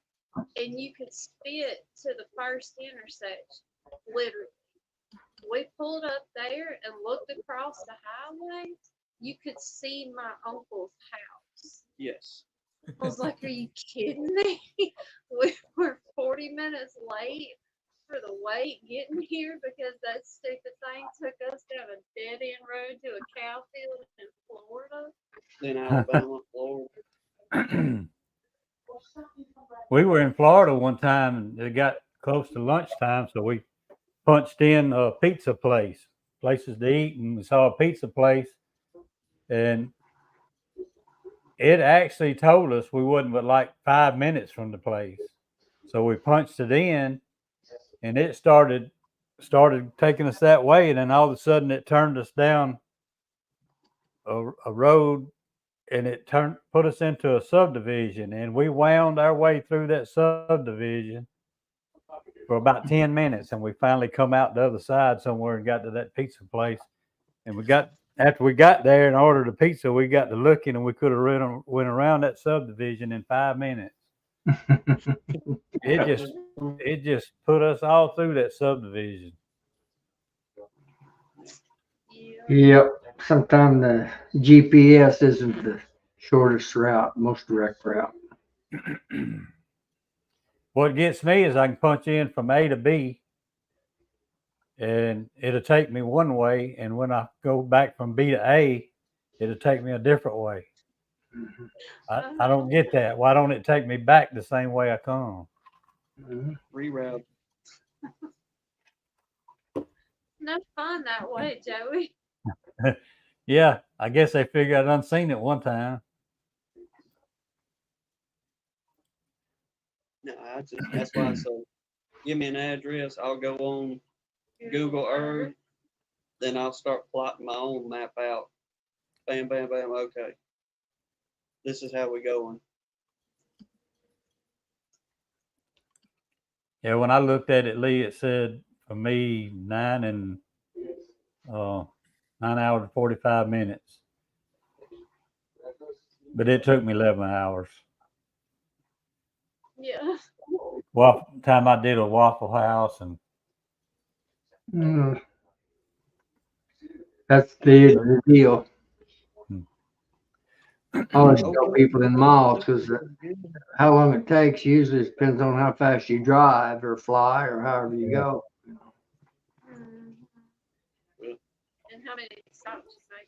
and you could spit to the first intersection, literally. We pulled up there and looked across the highway. You could see my uncle's house. Yes. I was like, are you kidding me? We were 40 minutes late for the wait getting here because that stupid thing took us down a dead end road to a cow field in Florida. Then Alabama, Florida. We were in Florida one time and it got close to lunchtime, so we punched in a pizza places to eat, and we saw a pizza place, and it actually told us we wasn't but like 5 minutes from the place. So we punched it in, and it started taking us that way, and then all of a sudden it turned us down a road, and it put us into a subdivision, and we wound our way through that subdivision for about 10 minutes, and we finally come out the other side somewhere and got to that pizza place. And after we got there and ordered a pizza, we got to looking, and we could have went around that subdivision in 5 minutes. It just put us all through that subdivision. Yeah. Yep. Sometimes the GPS isn't the shortest route, most direct route. What gets me is I can punch in from A to B, and it'll take me one way, and when I go back from B to A, it'll take me a different way. I don't get that. Why don't it take me back the same way I come? Reroute. No fun that way, Joey. Yeah, I guess they figured I done seen it one time. No, that's why I say, give me an address. I'll go on Google Earth. Then I'll start plotting my own map out. Bam, bam, bam. Okay. This is how we going. Yeah, when I looked at it, Lee, it said for me 9 hours and 45 minutes. But it took me 11 hours. Yeah. Well, time I did a Waffle House and That's the deal. I always tell people in miles because how long it takes usually depends on how fast you drive or fly or however you go. Mhm. And how many stops you make?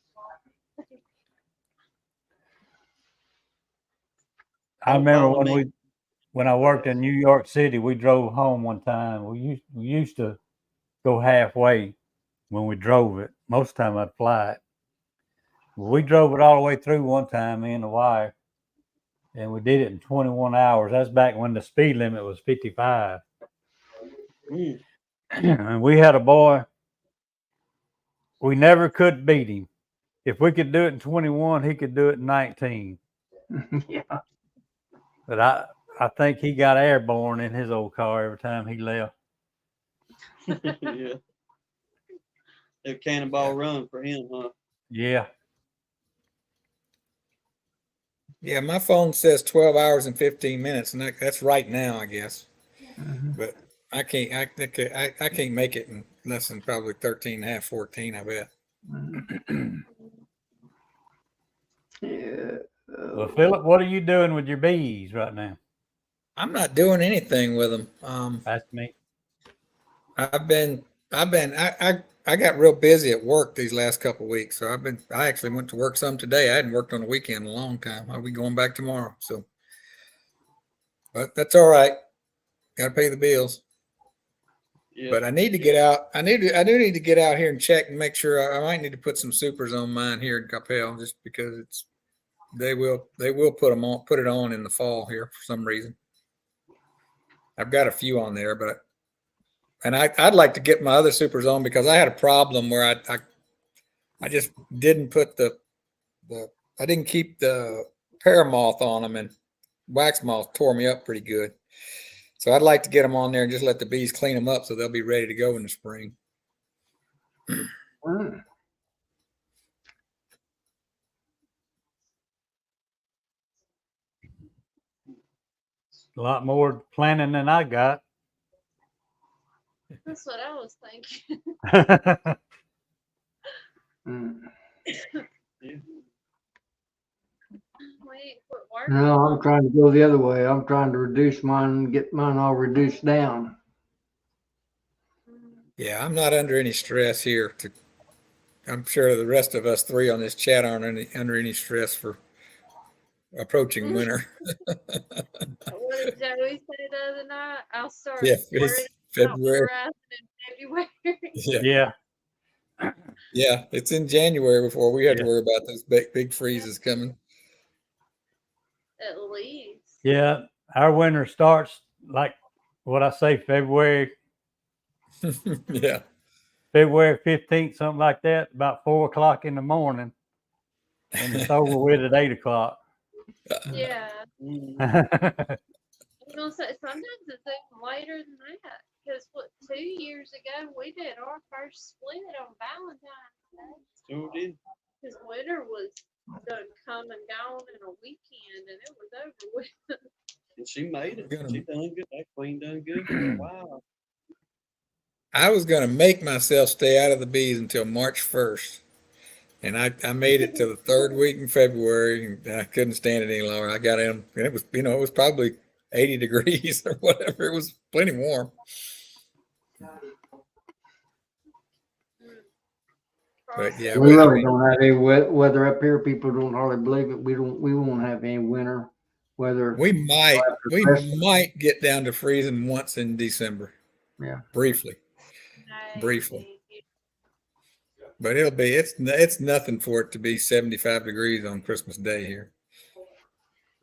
I Don't remember follow me. when I worked in New York City, we drove home one time. We used to go halfway when we drove it. Most of the time I'd fly it. We drove it all the way through one time, me and the wife, and we did it in 21 hours. That's back when the speed limit was 55. Mm. And we had a boy, we never could beat him. If we could do it in 21, he could do it in 19. Yeah. But I think he got airborne in his old car every time he left. Yeah. A cannonball run for him, huh? Yeah. Yeah, my phone says 12 hours and 15 minutes, and that's right now, I guess. Mhm. But I can't, I can't make it in less than probably 13 and a half, 14, I bet. Mhm. Yeah. Well, Philip, what are you doing with your bees right now? I'm not doing anything with them. That's me. I've been, I got real busy at work these last couple of weeks. So I actually went to work some today. I hadn't worked on the weekend in a long time. I'll be going back tomorrow. So, but that's all right. Got to pay the bills. Yeah. But I need to get out. I do need to get out here and check and make sure. I might need to put some supers on mine here in Capel, just because they will put it on in the fall here for some reason. I've got a few on there, but I'd like to get my other supers on because I had a problem where I just didn't put I didn't keep the paramoth on them, and wax moth tore me up pretty good. So I'd like to get them on there and just let the bees clean them up so they'll be ready to go in the spring. Mm. A lot more planning than I got. That's what I was thinking. Mm. Yeah. We ain't quit working. No, I'm trying to go the other way. I'm trying to reduce mine, get mine all reduced down. Yeah, I'm not under any stress here. I'm sure the rest of us three on this chat aren't under any stress for approaching winter. What did Joey say the other night? I'll start Yeah, worrying it's about February. horizon in February. Yeah, Yeah. yeah, it's in January before we have to Yeah. worry about those big freezes coming. At least. Yeah. Our winter starts like what I say, Yeah, February 15th, something like that, about 4 o'clock in the morning. And it's over with at 8 o'clock. Yeah. Mm. Yeah. I was gonna say sometimes it's even later than that. Because 2 years ago we did our first split on Valentine's Day. Sure did. Because winter was done come and gone in a weekend, and it was over with. And she made it. Gonna- She done good. That queen done good for a while. I was going to make myself stay out of the bees until March 1st. And I made it to the third week in February, and I couldn't stand it any longer. I got in, and it was, it was probably 80 degrees or whatever. It was plenty warm. But yeah, We I really mean, don't have any weather up here. People don't hardly believe it. We won't have any winter weather. we after Christmas. might get down to freezing once in December. Yeah. Briefly. Briefly. But it's nothing for it to be 75 degrees on Christmas Day here.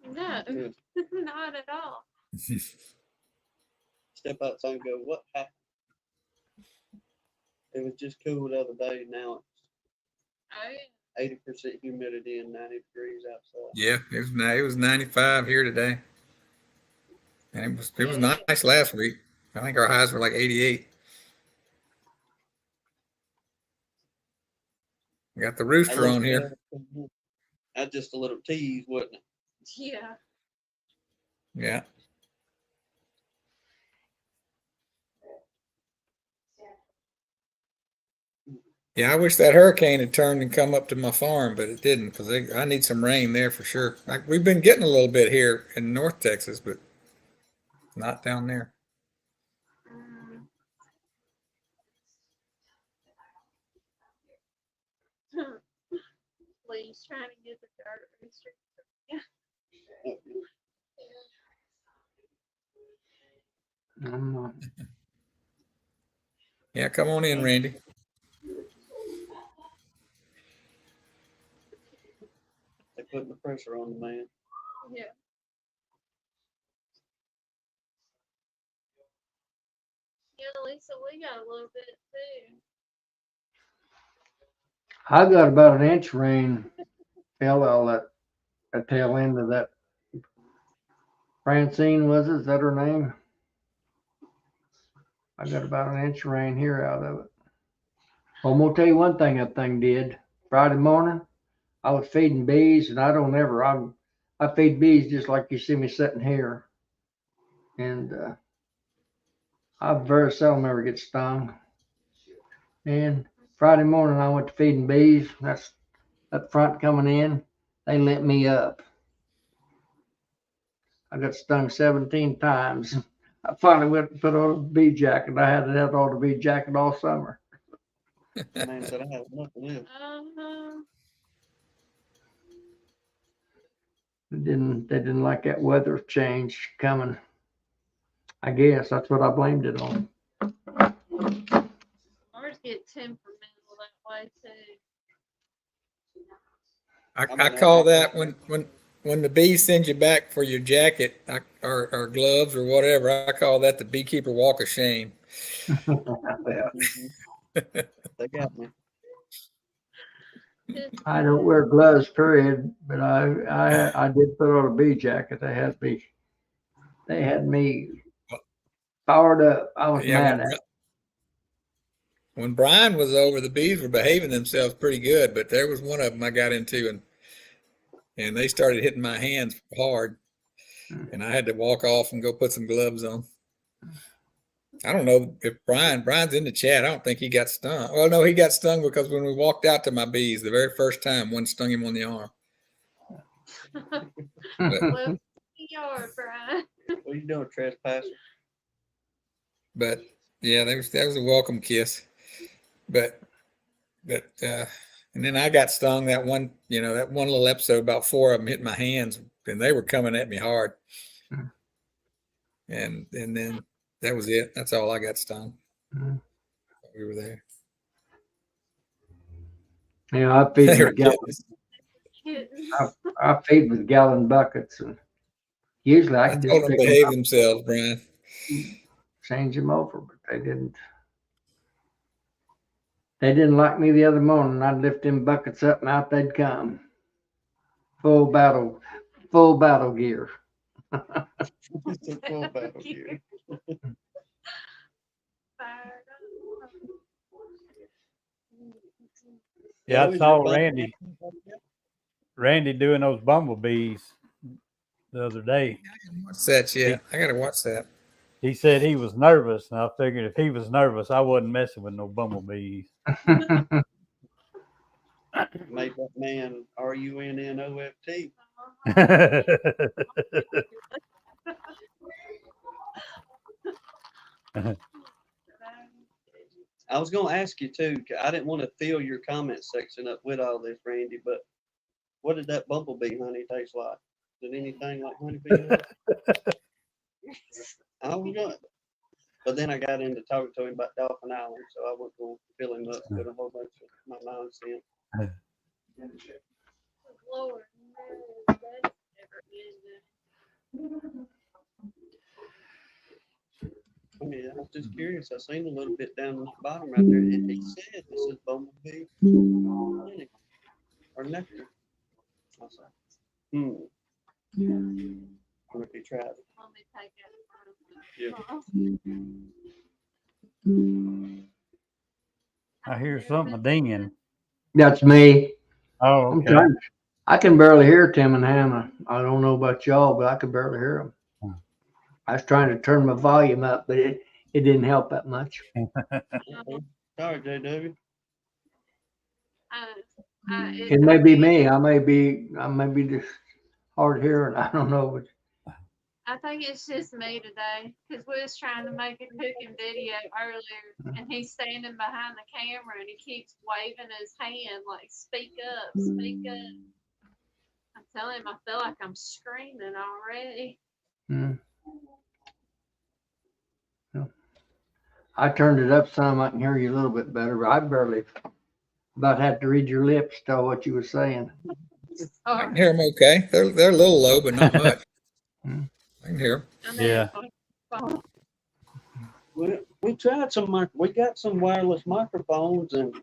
No, Good. not at all. Step outside and go, what happened? It was just cool the other day. Now Oh, yeah. it's 80% humidity and 90 degrees outside. Yeah, it was 95 here today. And it was nice last week. I think our highs were like 88. We got the rooster on here. That's just a little tease, wasn't it? Yeah. Yeah. Yeah, I wish that hurricane had turned and come up to my farm, but it didn't because I need some rain there for sure. We've been getting a little bit here in North Texas, but not down there. He's trying to get the dirt rooster. Yeah, come on in, Randy. They putting the pressure on the man. Yeah. Yeah, Lisa, we got a little bit too. I got about an inch rain fell all that tail end of that. Francine was it? Is that her name? I got about an inch of rain here out of it. Well, I'm gonna tell you one thing that thing did. Friday morning, I was feeding bees, and I feed bees just like you see me sitting here, and I very seldom ever get stung. And Friday morning, I went to feeding bees. That's up front coming in. They lit me up. I got stung 17 times. I finally went and put on a bee jacket. I hadn't had on a bee jacket all summer. The man said, I have nothing else. They didn't like that weather change coming. I guess that's what I blamed it on. Ours get temperamental that way too. I call that when the bee sends you back for your jacket or gloves or whatever. I call that the beekeeper walk of shame. Mhm. They got me. I don't wear gloves, period, but I did put on a bee jacket. They had me fired up. I was Yeah, mad at it. when Brian was over, the bees were behaving themselves pretty good, but there was one of them I got into, and they started hitting my hands hard, and I had to walk off and go put some gloves on. I don't know if Brian's in the chat. I don't think he got stung. Well, no, he got stung because when we walked out to my bees, the very first time, one stung him on the arm. Well, yard, Brian. What are you doing, trespasser? But yeah, that was a welcome kiss. But and then I got stung that one little episode. About 4 of them hit my hands, and they were coming at me hard. And then that was it. That's all I got stung. We were there. I feed They were with gallon. Kittens. I feed with gallon buckets, and usually I I can told just them pick to them behave up, themselves, Brian. change them over, but they didn't. They didn't like me the other morning. I'd lift them buckets up and out they'd come. Full battle gear. It's a full battle gear. Fired up. Yeah, I Joey's saw your Randy doing those bumblebees the other day. What's that? Yeah, I gotta watch that. He said he was nervous, and I figured if he was nervous, I wasn't messing with no bumblebees. Made that man RUNNOFT. I was going to ask you too. I didn't want to fill your comment section up with all this, Randy, but what did that bumblebee honey taste like? Did anything like honeybee honey? I was good. But then I got into talking to him about Dolphin Island, so I wasn't going to fill him up with a whole bunch of my nonsense. Lord, no, that's never ending. I mean, I was just curious. I seen a little bit down the bottom right there. It said this is bumblebee honey or nectar. I was like, I wonder if he tried it. Let me take it. I hear something dinging. That's me. Oh, I'm okay. trying. I can barely hear Tim and Hannah. I don't know about y'all, but I could barely hear them. I was trying to turn my volume up, but it didn't help that much. Sorry, JW. It may be me. I may be just hard hearing. I don't know. I think it's just me today because we was trying to make a cooking video earlier, and he's standing behind the camera and he keeps waving his hand like, "Speak up, speak up." I'm telling him, I feel like I'm screaming already. Mm. Yeah. I turned it up some. I can hear you a little bit better, but I barely about had to read your lips to tell what you were saying. I can hear them okay. They're a little low, but not much. Mm. I can hear them. I know, Yeah. phone. We tried we got some wireless microphones and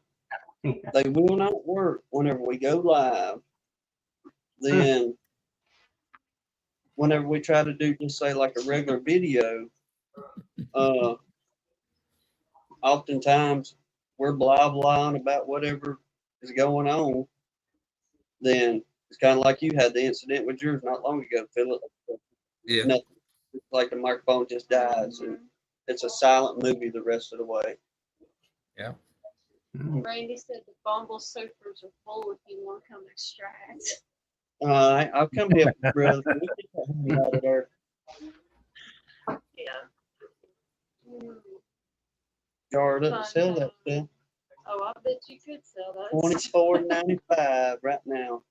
they will not work whenever we go live. Then whenever we try to do just say like a regular video, oftentimes we're blah blahing about whatever is going on. Then it's kind of like you had the incident with yours not long ago, Philip. Yeah. Nothing. It's like the microphone just dies and it's a silent movie the rest of the way. Randy said the Bumble Supers are full if you want to come extract. I'll come help you, brother. We get that honey out of there. Yeah. Mm. Jar doesn't sell that stuff. Oh, I bet you could sell those. $24.95 right now.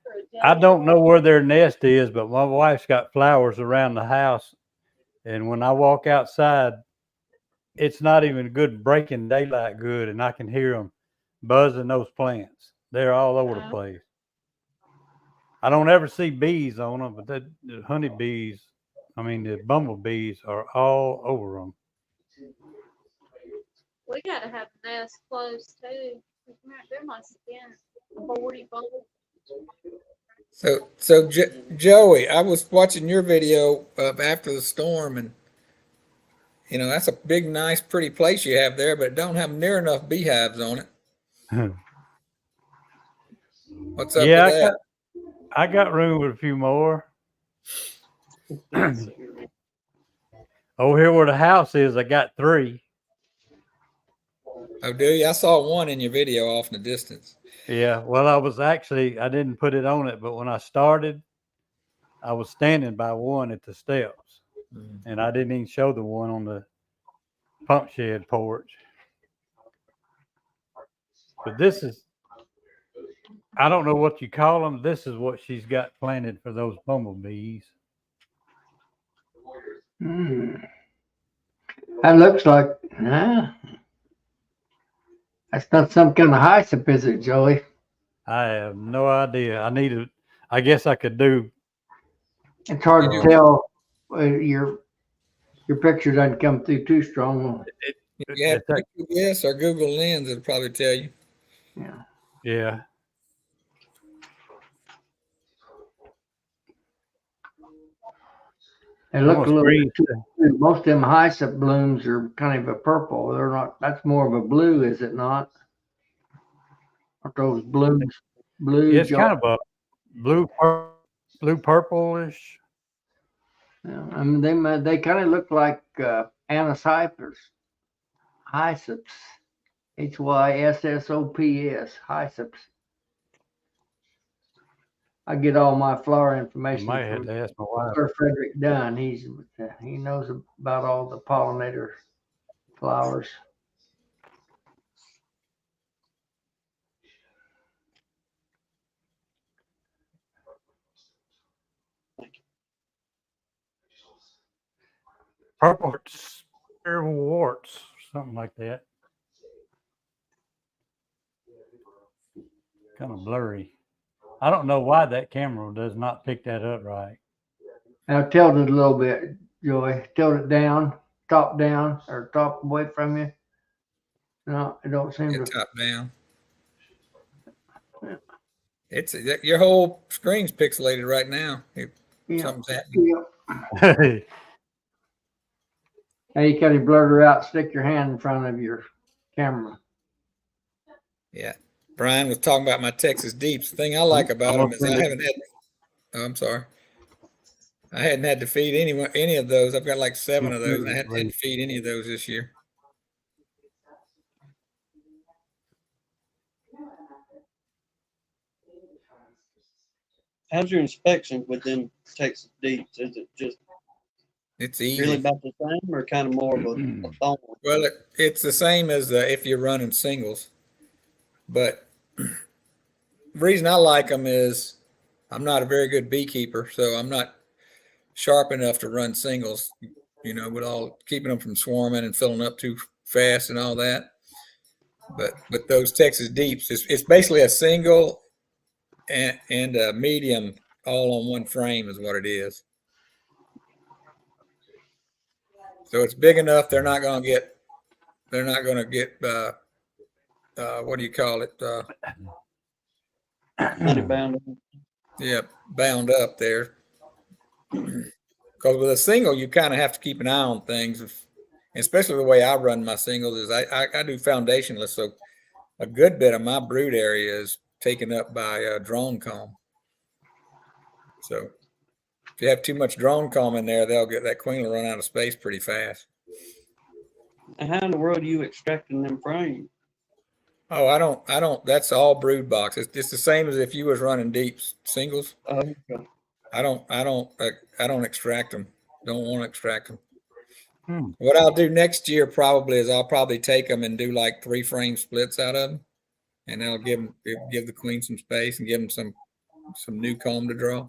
For a I day. don't know where their nest is, but my wife's got flowers around the house. And when I walk outside, it's not even good breaking daylight good, and I can hear them buzzing those plants. They're all over the place. I don't ever see bees on them, but the honeybees, the bumblebees are all over them. We gotta have the nest closed too. There must have been 40 bumbles. So Joey, I was watching your video after the storm, and that's a big, nice, pretty place you have there, but it don't have near enough beehives on it. What's up Yeah, with that? I got room with a few more. Over here where the house is, I got 3. Oh, do you? I saw one in your video off in the distance. Yeah, well, I didn't put it on it, but when I started, I was standing by one at the steps, and I didn't even show the one on the pump shed porch. But I don't know what you call them. This is what she's got planted for those bumblebees. That looks like, that's not some kind of hyssop, is it, Joey? I have no idea. I guess I could do. It's hard to tell. Your picture doesn't come through too strong. Yeah, yes, or Google Lens will probably tell you. Yeah. Yeah. They look a little bit too. Most of them hyssop blooms are kind of a purple. They're not. That's more of a blue, is it not? Aren't those blue? It's kind of a blue purplish. Yeah, I mean, they kind of look like anise hyssopus. Hyssopus. HYSSOPS. Hyssopus. I get all my flower I information might have from to ask my wife. Sir Frederick Dunn. He knows about all the pollinator flowers. Purple warts, something like that. Kind of blurry. I don't know why that camera does not pick that up right. Now tilt it a little bit, Joey. Tilt it down, or top away from you. No, it don't seem to. Top down. It's your whole screen's pixelated right now. Something's happening. Hey, Now you kind of blurt her out. Stick your hand in front of your camera. Yeah. Brian was talking about my Texas Deeps. The thing I like about them is I haven't had. Oh, I'm sorry. I hadn't had to feed any of those. I've got like 7 of those, and I hadn't had to feed any of those this year. how's your inspection with them Texas deeps? Is it just It's easy. really about the same, or kind of more of a thorn? Well, it's the same as if you're running singles, but the reason I like them is I'm not a very good beekeeper, so I'm not sharp enough to run singles, with all keeping them from swarming and filling up too fast and all that. But those Texas deeps, it's basically a single and a medium all on one frame is what it is. So it's big enough. They're not going to get what do you call it? Honey bound. Yeah, bound up there. Because with a single, you kind of have to keep an eye on things, especially the way I run my singles is I do foundationless. So a good bit of my brood area is taken up by a drone comb. So if you have too much drone comb in there, that queen will run out of space pretty fast. And how in the world are you extracting them frames? Oh, I don't, that's all brood box. It's the same as if you was running deep singles. Oh, okay. I don't extract them. Don't want to extract them. Hmm. What I'll do next year probably is I'll probably take them and do like 3 frame splits out of them, and that'll give the queen some space and give them some new comb to draw.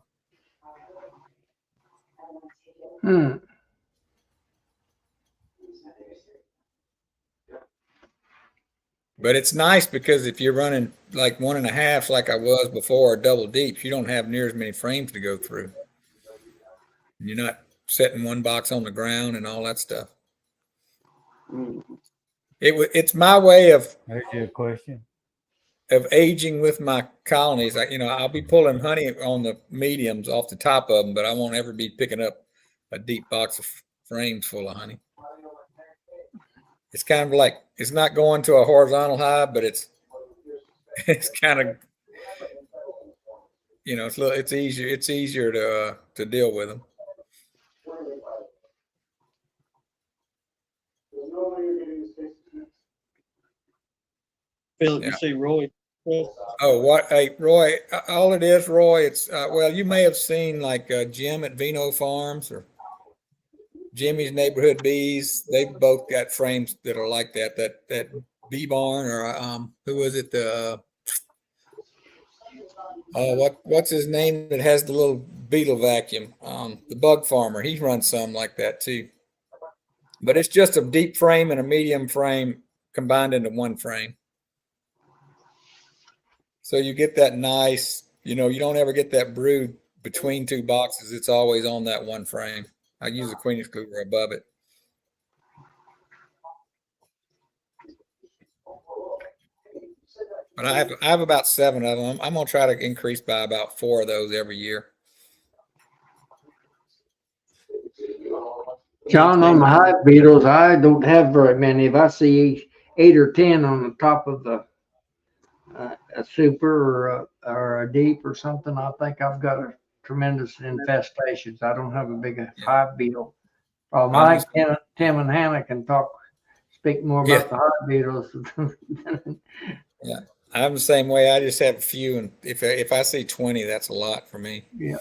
But it's nice because if you're running like 1.5 like I was before, or double deeps, you don't have near as many frames to go through. You're not setting one box on the ground and all that stuff. It's my way of There's your question. aging with my colonies. I'll be pulling honey on the mediums off the top of them, but I won't ever be picking up a deep box of frames full of honey. It's kind of like, it's not going to a horizontal hive, but it's kind of, it's easier to deal with them. Philip, Yeah. you see Roy? Oh, what? Hey, Roy, all it is, Roy, it's, well, you may have seen like Jim at Vino Farms or Jimmy's Neighborhood Bees. They've both got frames that are like that bee barn, or who was it? What's his name that has the little beetle vacuum? The Bug Farmer. He runs some like that too. But it's just a deep frame and a medium frame combined into one frame. So you get that nice, you don't ever get that brood between 2 boxes. It's always on that one frame. I use a queen excluder above it. But I have about 7 of them. I'm gonna try to increase by about 4 of those every year. John, on the hive beetles, I don't have very many. If I see 8 or 10 on the top of a super or a deep or something, I think I've got a tremendous infestations. I don't have a big hive beetle. I think Tim and Hannah can speak more about the hive beetles. Yeah, I'm the same way. I just have a few, and if I see 20, that's a lot for me. Yeah.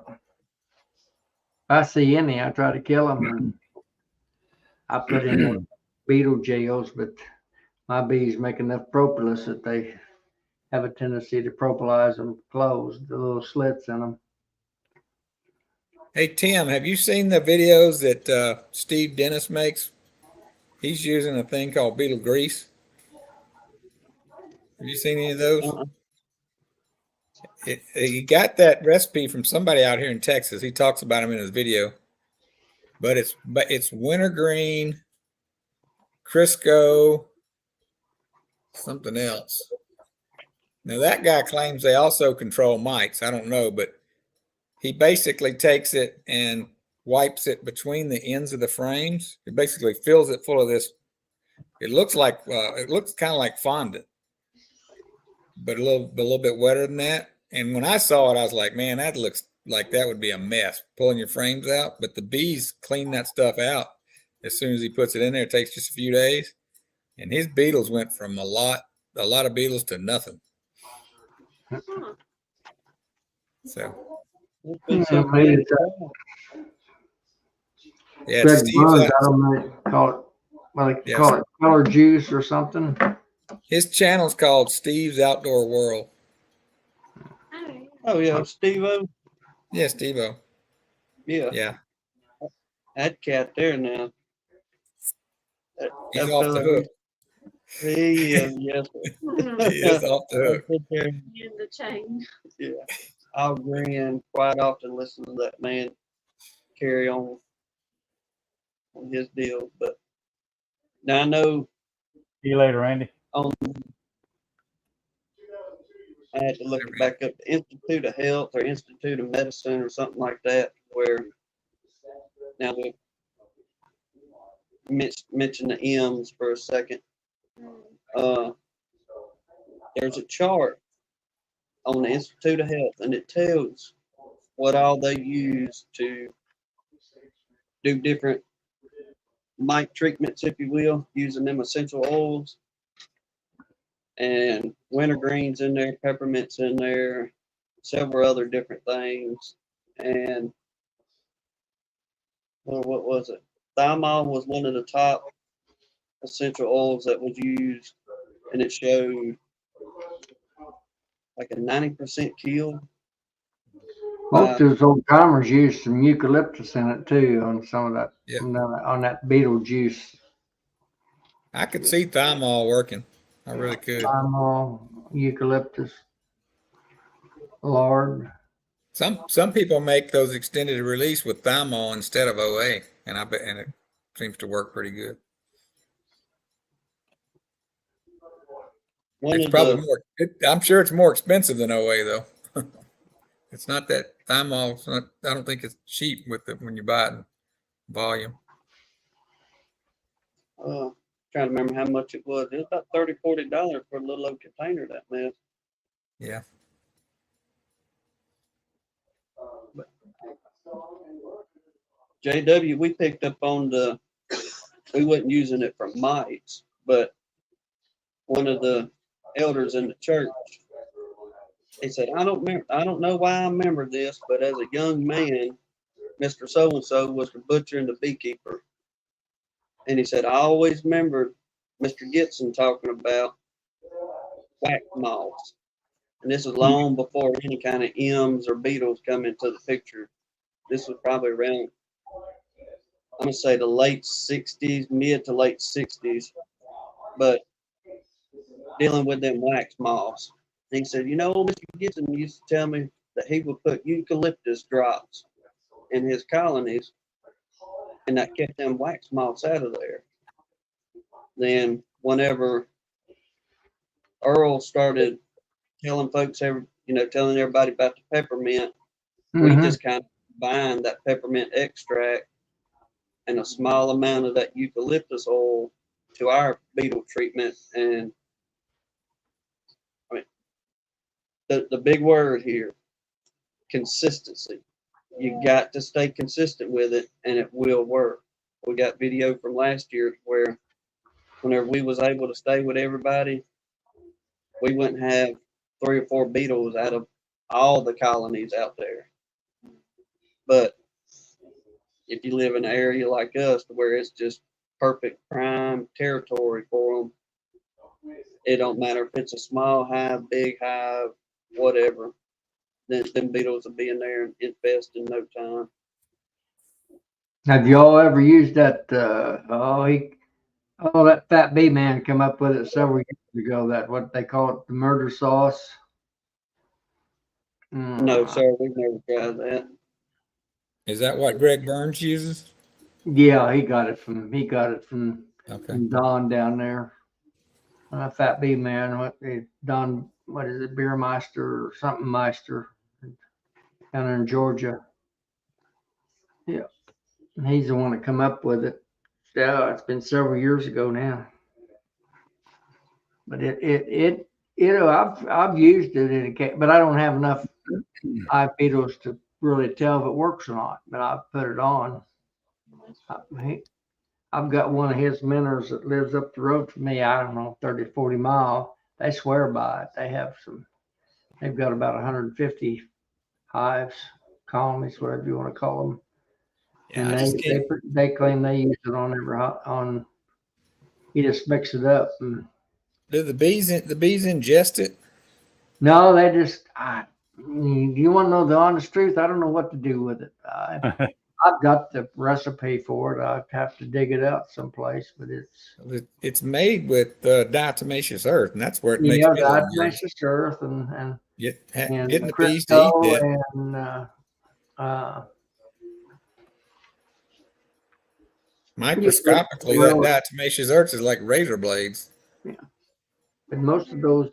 If I see any, I try to kill them. And I put in beetle jails, but my bees make enough propolis that they have a tendency to propolis them closed, the little slits in them. Hey, Tim, have you seen the videos that Steve Dennis makes? He's using a thing called beetle grease. Have you seen any of those? He got that recipe from somebody out here in Texas. He talks about them in his video. But it's wintergreen, Crisco, something else. Now that guy claims they also control mites. I don't know, but he basically takes it and wipes it between the ends of the frames. It basically fills it full of this. It looks kind of like fondant, but a little bit wetter than that. And when I saw it, I was like, man, that looks like that would be a mess pulling your frames out. But the bees clean that stuff out as soon as he puts it in there. It takes just a few days, and his beetles went from a lot of beetles to nothing. So It's been Yeah, something maybe to it's a try. yeah, it's Greg Steve's Burns, I don't know, call it, well, they Yes. call it color juice or something. his channel's called Steve's Outdoor World. Oh, Oh, yeah, Steve-O. Yeah, Steve-O. Yeah, Yeah, that cat there now. he's That off the fella, hook. he is, yes. yeah. He is off the I'll hook. sit there, In the chain. yeah. I'll grin quite often listen to that man carry on his deal. But now I know See you later, Randy. on I had to look it back up, the Institute of Health or Institute of Medicine or something like that, where now we mention the M's for a second. Uh, there's a chart on the Institute of Health, and it tells what all they use to do different mite treatments, if you will, using them essential oils and wintergreen's in there, peppermint's in there, several other different things. And what was it? Thymol was one of the top essential oils that was used, and it showed like a 90% kill. Most of those old timers used some eucalyptus in it too on some of that, Yeah. on that beetle juice. I could see Thymol working. I really could. Thymol, eucalyptus, lard. Some people make those extended release with Thymol instead of OA, and I bet and it seems to work pretty good. One It's of probably the more. I'm sure it's more expensive than OA though. It's not that Thymol. It's not, I don't think it's cheap with it when you buy it in volume. trying to remember how much it was. It was about $30-$40 for a little old container, that mess. Yeah. JW, we picked up on we wasn't using it for mites, but one of the elders in the church, he said, I don't know why I remember this, but as a young man, Mr. So-and-so was the butcher and the beekeeper. And he said, I always remember Mr. Gibson talking about wax moths. And this was long before any kind of M's or beetles come into the picture. This was probably around, I'm gonna say the late 60s, mid to late 60s, but dealing with them wax moths. And he said, Mr. Gibson used to tell me that he would put eucalyptus drops in his colonies, and that kept them wax moths out of there. Then whenever Earl started telling folks, telling everybody about the peppermint, we Mhm. just kind of combined that peppermint extract and a small amount of that eucalyptus oil to our beetle treatment. And I mean, the big word here, consistency. You got to stay consistent with it, and it will work. We got video from last year where whenever we was able to stay with everybody, we wouldn't have 3 or 4 beetles out of all the colonies out there. But if you live in an area like us where it's just perfect prime territory for them, it don't matter if it's a small hive, big hive, whatever. Them beetles will be in there and infest in no time. Have y'all ever used that? That fat bee man come up with it several years ago. That what they call it, the murder sauce. No, sir, we've never tried that. Is that what Greg Burns uses? Yeah, he got it from Okay. Don down there. Fat bee man, Don? What is it, Beermeister or something Meister, down there in Georgia. Yeah, he's the one that come up with it. Yeah, it's been several years ago now. But I've used it in a case, but I don't have enough hive beetles to really tell if it works or not. But I've put it on. I've got one of his mentors that lives up the road from me. I don't know, 30, 40 miles. They swear by it. They've got about 150 hives, colonies, whatever you want to call them. Yeah, And I just can't. they claim they use it on on, you just mix it up. And Do the bees ingest it? no, they just, you want to know the honest truth? I don't know what to do with it. I've got the recipe for it. I'd have to dig it out someplace, but It's made with diatomaceous earth, and that's where it makes yeah, me a little nervous. diatomaceous earth and Getting the bees to eat crypto that. and Microscopically, that diatomaceous earth is like razor blades. yeah. But most of those,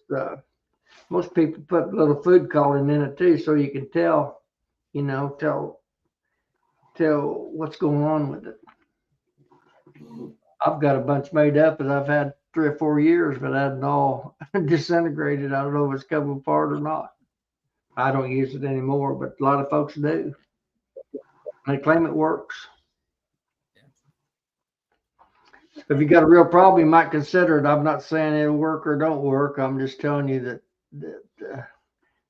most people put a little food coloring in it too, so you can tell, tell what's going on with it. I've got a bunch made up that I've had 3 or 4 years, but I hadn't all disintegrated. I don't know if it's come apart or not. I don't use it anymore, but a lot of folks do. They claim it works. If you got a real problem, you might consider it. I'm not saying it'll work or don't work. I'm just telling you that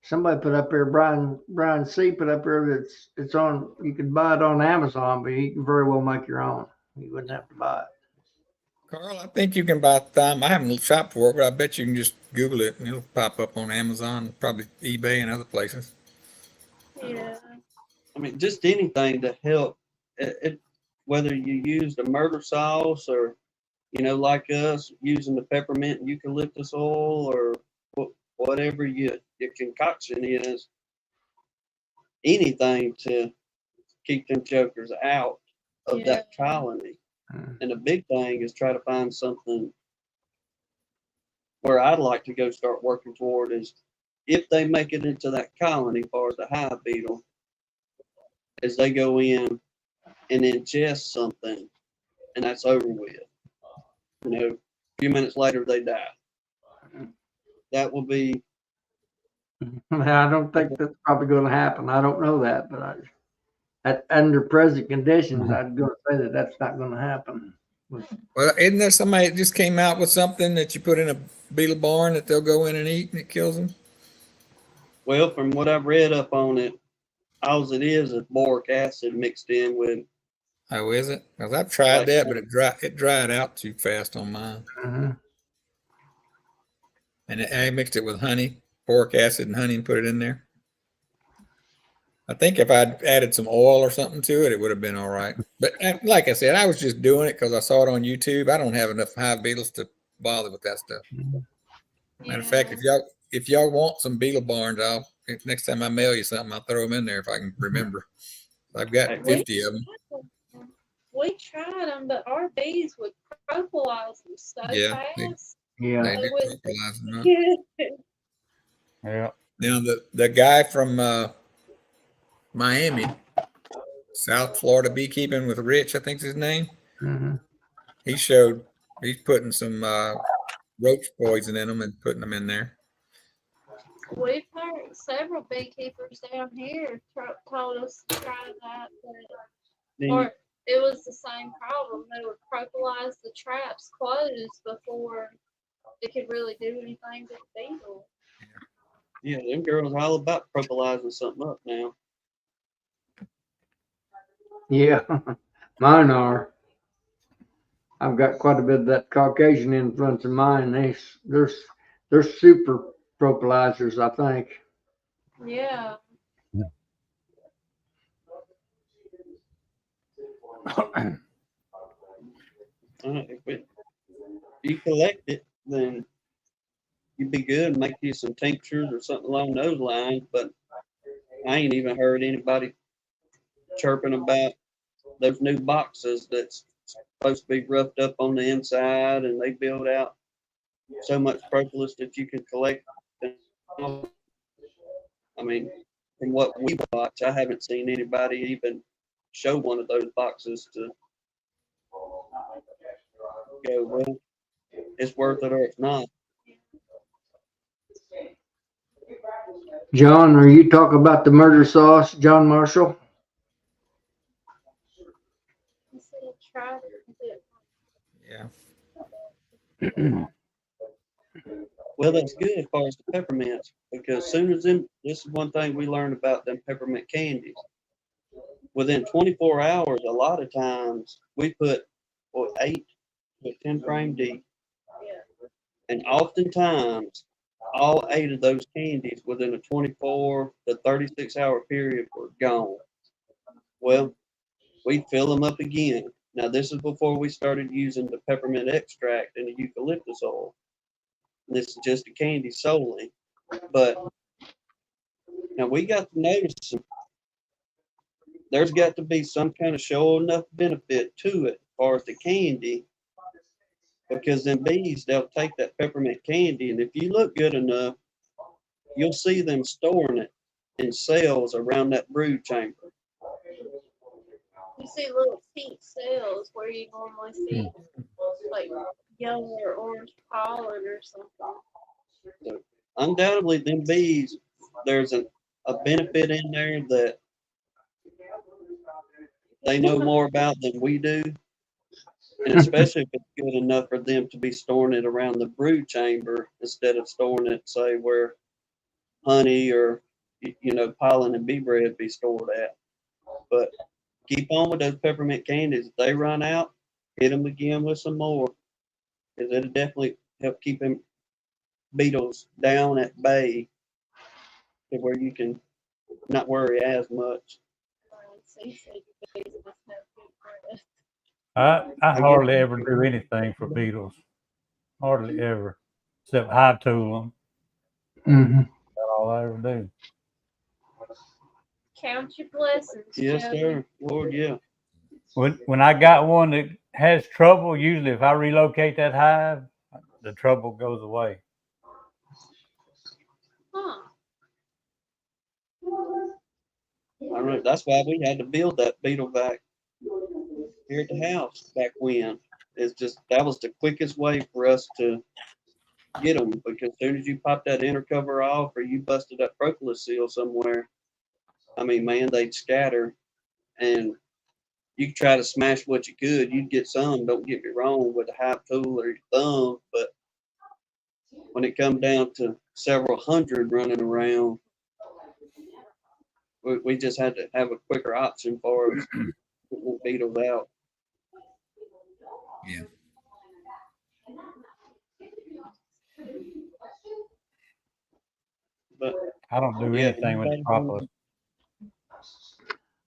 somebody put up there, Brian C. put up there it's on. You can buy it on Amazon, but you can very well make your own. You wouldn't have to buy it. Carl, I think you can buy thyme. I haven't shopped for it, but I bet you can just Google it and it'll pop up on Amazon, probably eBay and other places. Yeah. I mean, just anything to help. Whether you use the murder sauce or, like us using the peppermint and eucalyptus oil or whatever your concoction is, anything to keep them jokers out of that colony. And the big thing is try to find something where I'd like to go start working toward is if they make it into that colony, as far as the hive beetle, as they go in and ingest something, and that's over with. A few minutes later they die. That will be. I don't think that's probably going to happen. I don't know that, but under present conditions, I'd go say that that's not going to happen. Well, isn't there somebody that just came out with something that you put in a beetle barn that they'll go in and eat and it kills them? Well, from what I've read up on it, all it is boric acid mixed in with. Oh, is it? Because I've tried that, but it dried out too fast on mine. Mm-hmm. And I mixed it with honey, boric acid and honey, and put it in there. I think if I'd added some oil or something to it, it would have been all right. But like I said, I was just doing it because I saw it on YouTube. I don't have enough hive beetles to bother with that stuff. Matter of fact, if y'all want some beetle barns, next time I mail you something, I'll throw them in there if I can remember. I've got 50 of them. We tried them, but our bees would propolis them so fast. Yeah. They do propolis them, huh? Yeah. Now the guy from Miami, South Florida beekeeping with Rich, I think's his name. Mm-hmm. He's putting some roach poison in them and putting them in there. We've heard several beekeepers down here told us to try that, or it was the same problem. They would propolis the traps closed before it could really do anything to the beetle. Yeah, them girls are all about propolizing something up now. Yeah, mine are. I've got quite a bit of that Caucasian influence in mine. They're super propolizers, I think. Yeah. If you collect it, then you'd be good and make you some tinctures or something along those lines. But I ain't even heard anybody chirping about those new boxes that's supposed to be roughed up on the inside, and they build out so much propolis that you can collect. I mean, from what we watch, I haven't seen anybody even show one of those boxes to go, well, it's worth it or it's not. John, are you talking about the murder sauce, John Marshall? I said try it. Yeah. Well, that's good as far as the peppermints, because soon as them, this is one thing we learned about them peppermint candies. Within 24 hours, a lot of times we put 8 to 10 frame deep, Yeah. and oftentimes all 8 of those candies within a 24 to 36-hour period were gone. Well, we fill them up again. Now, this is before we started using the peppermint extract and the eucalyptus oil. This is just the candy solely. But now we got to notice there's got to be some kind of show enough benefit to it as far as the candy, because then bees, they'll take that peppermint candy, and if you look good enough, you'll see them storing it in cells around that brood chamber. You see little pink cells where you normally see like yellow or orange pollen or something. Undoubtedly, them bees, there's a benefit in there that they know more about than we do. And especially if it's good enough for them to be storing it around the brood chamber instead of storing it, say, where honey or, pollen and bee bread be stored at. But keep on with those peppermint candies. If they run out, hit them again with some more, because it'll definitely help keep them beetles down at bay to where you can not worry as much. So you said your bees must have good breath. I guess- hardly ever do anything for beetles. Hardly ever, except hive tool them. Mm-hmm. That's all I ever do. Count your blessings, Yes, Joey. sir. Lord, yeah. When I got one that has trouble, usually if I relocate that hive, the trouble goes away. Huh. I remember that's why we had to build that beetle vac here at the house back when. It's just that was the quickest way for us to get them, because as soon as you pop that inner cover off or you busted that propolis seal somewhere, I mean, man, they'd scatter, and you could try to smash what you could. You'd get some, don't get me wrong, with a hive tool or your thumb, but when it come down to several hundred running around, we just had to have a quicker option for us to get the beetles out. Yeah. But I don't do yeah, anything with the propolis.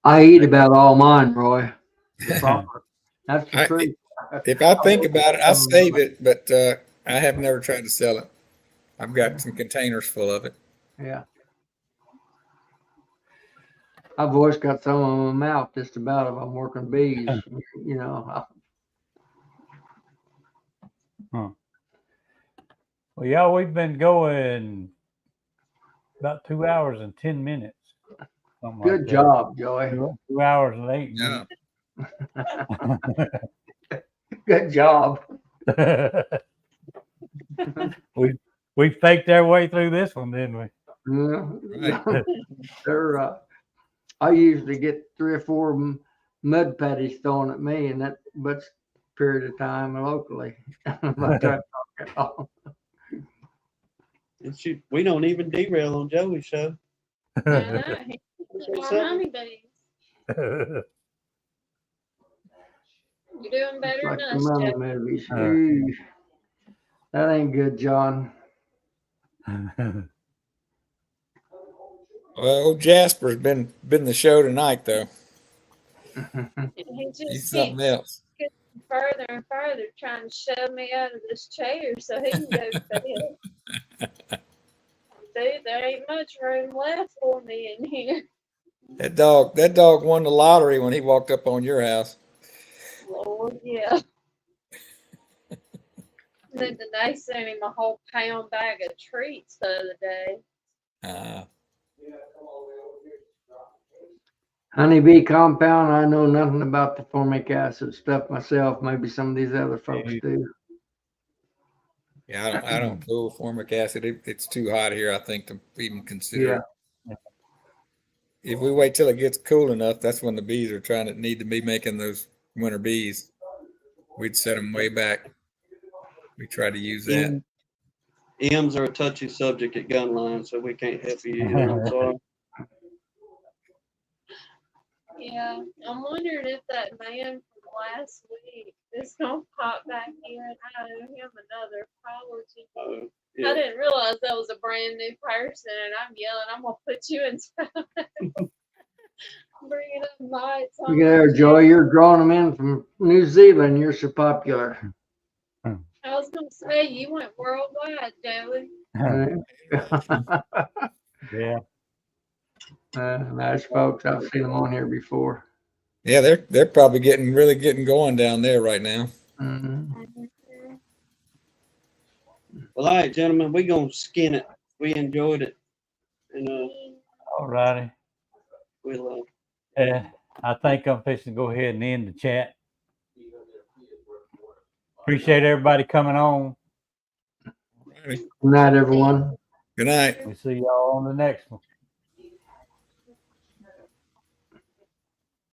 I eat about all mine, Roy. The proper. That's the I- truth. If I think about it, I save it, but I have never tried to sell it. I've got some containers full of it. Yeah. I've always got some in my mouth just about if I'm working bees. You know, Well, yeah, we've been going about 2 hours and 10 minutes. Something like good that. job, Joey. 2 hours and 8 Yeah. Good job. minutes. we faked our way through this one, didn't we? Yeah. Right. They're, I usually get 3 or 4 mud patties thrown at me, and that but period of time locally. But and shoot, we don't even derail on Joey's show. I know. He's more honeybees. You're doing better like than the us, money Joey. movies. Ooh, that ain't good, John. Well, old Jasper's been the show tonight, though. He just He's keeps something else. getting further and further trying to shove me out of this chair so he can go to bed. Dude, there ain't much room left for me in here. That dog won the lottery when he walked up on your house. Lord, yeah. Then they sent him a whole pound bag of treats the other day. Honeybee compound. I know nothing about the formic acid stuff myself. Maybe some of these other folks do. Yeah, I don't go formic acid. It's too hot here, I think, to even consider it. If we wait till it gets cool enough, that's when the bees are need to be making those winter bees. We'd set them way back. We try to use that. M's are a touchy subject at gun line, so we can't help you either. I'm sorry. Yeah, I'm wondering if that man from last week is gonna pop back in. I owe him another apology. I Yeah. didn't realize that was a brand new person, and I'm yelling, I'm gonna put you in spell. Bringing up lights. You there, Joey, you're drawing them in from New Zealand. You're so popular. I was gonna say you went worldwide, Joey. Yeah. Nice folks. I've seen them on here before. Yeah, they're probably really getting going down there right now. Mhm. Well, all right, gentlemen, we gonna skin it. We enjoyed it, and All righty. we'll. I think I'm fixing to go ahead and end the chat. Appreciate everybody coming on. Righty. Good night, everyone. Good night. We see y'all on the next one.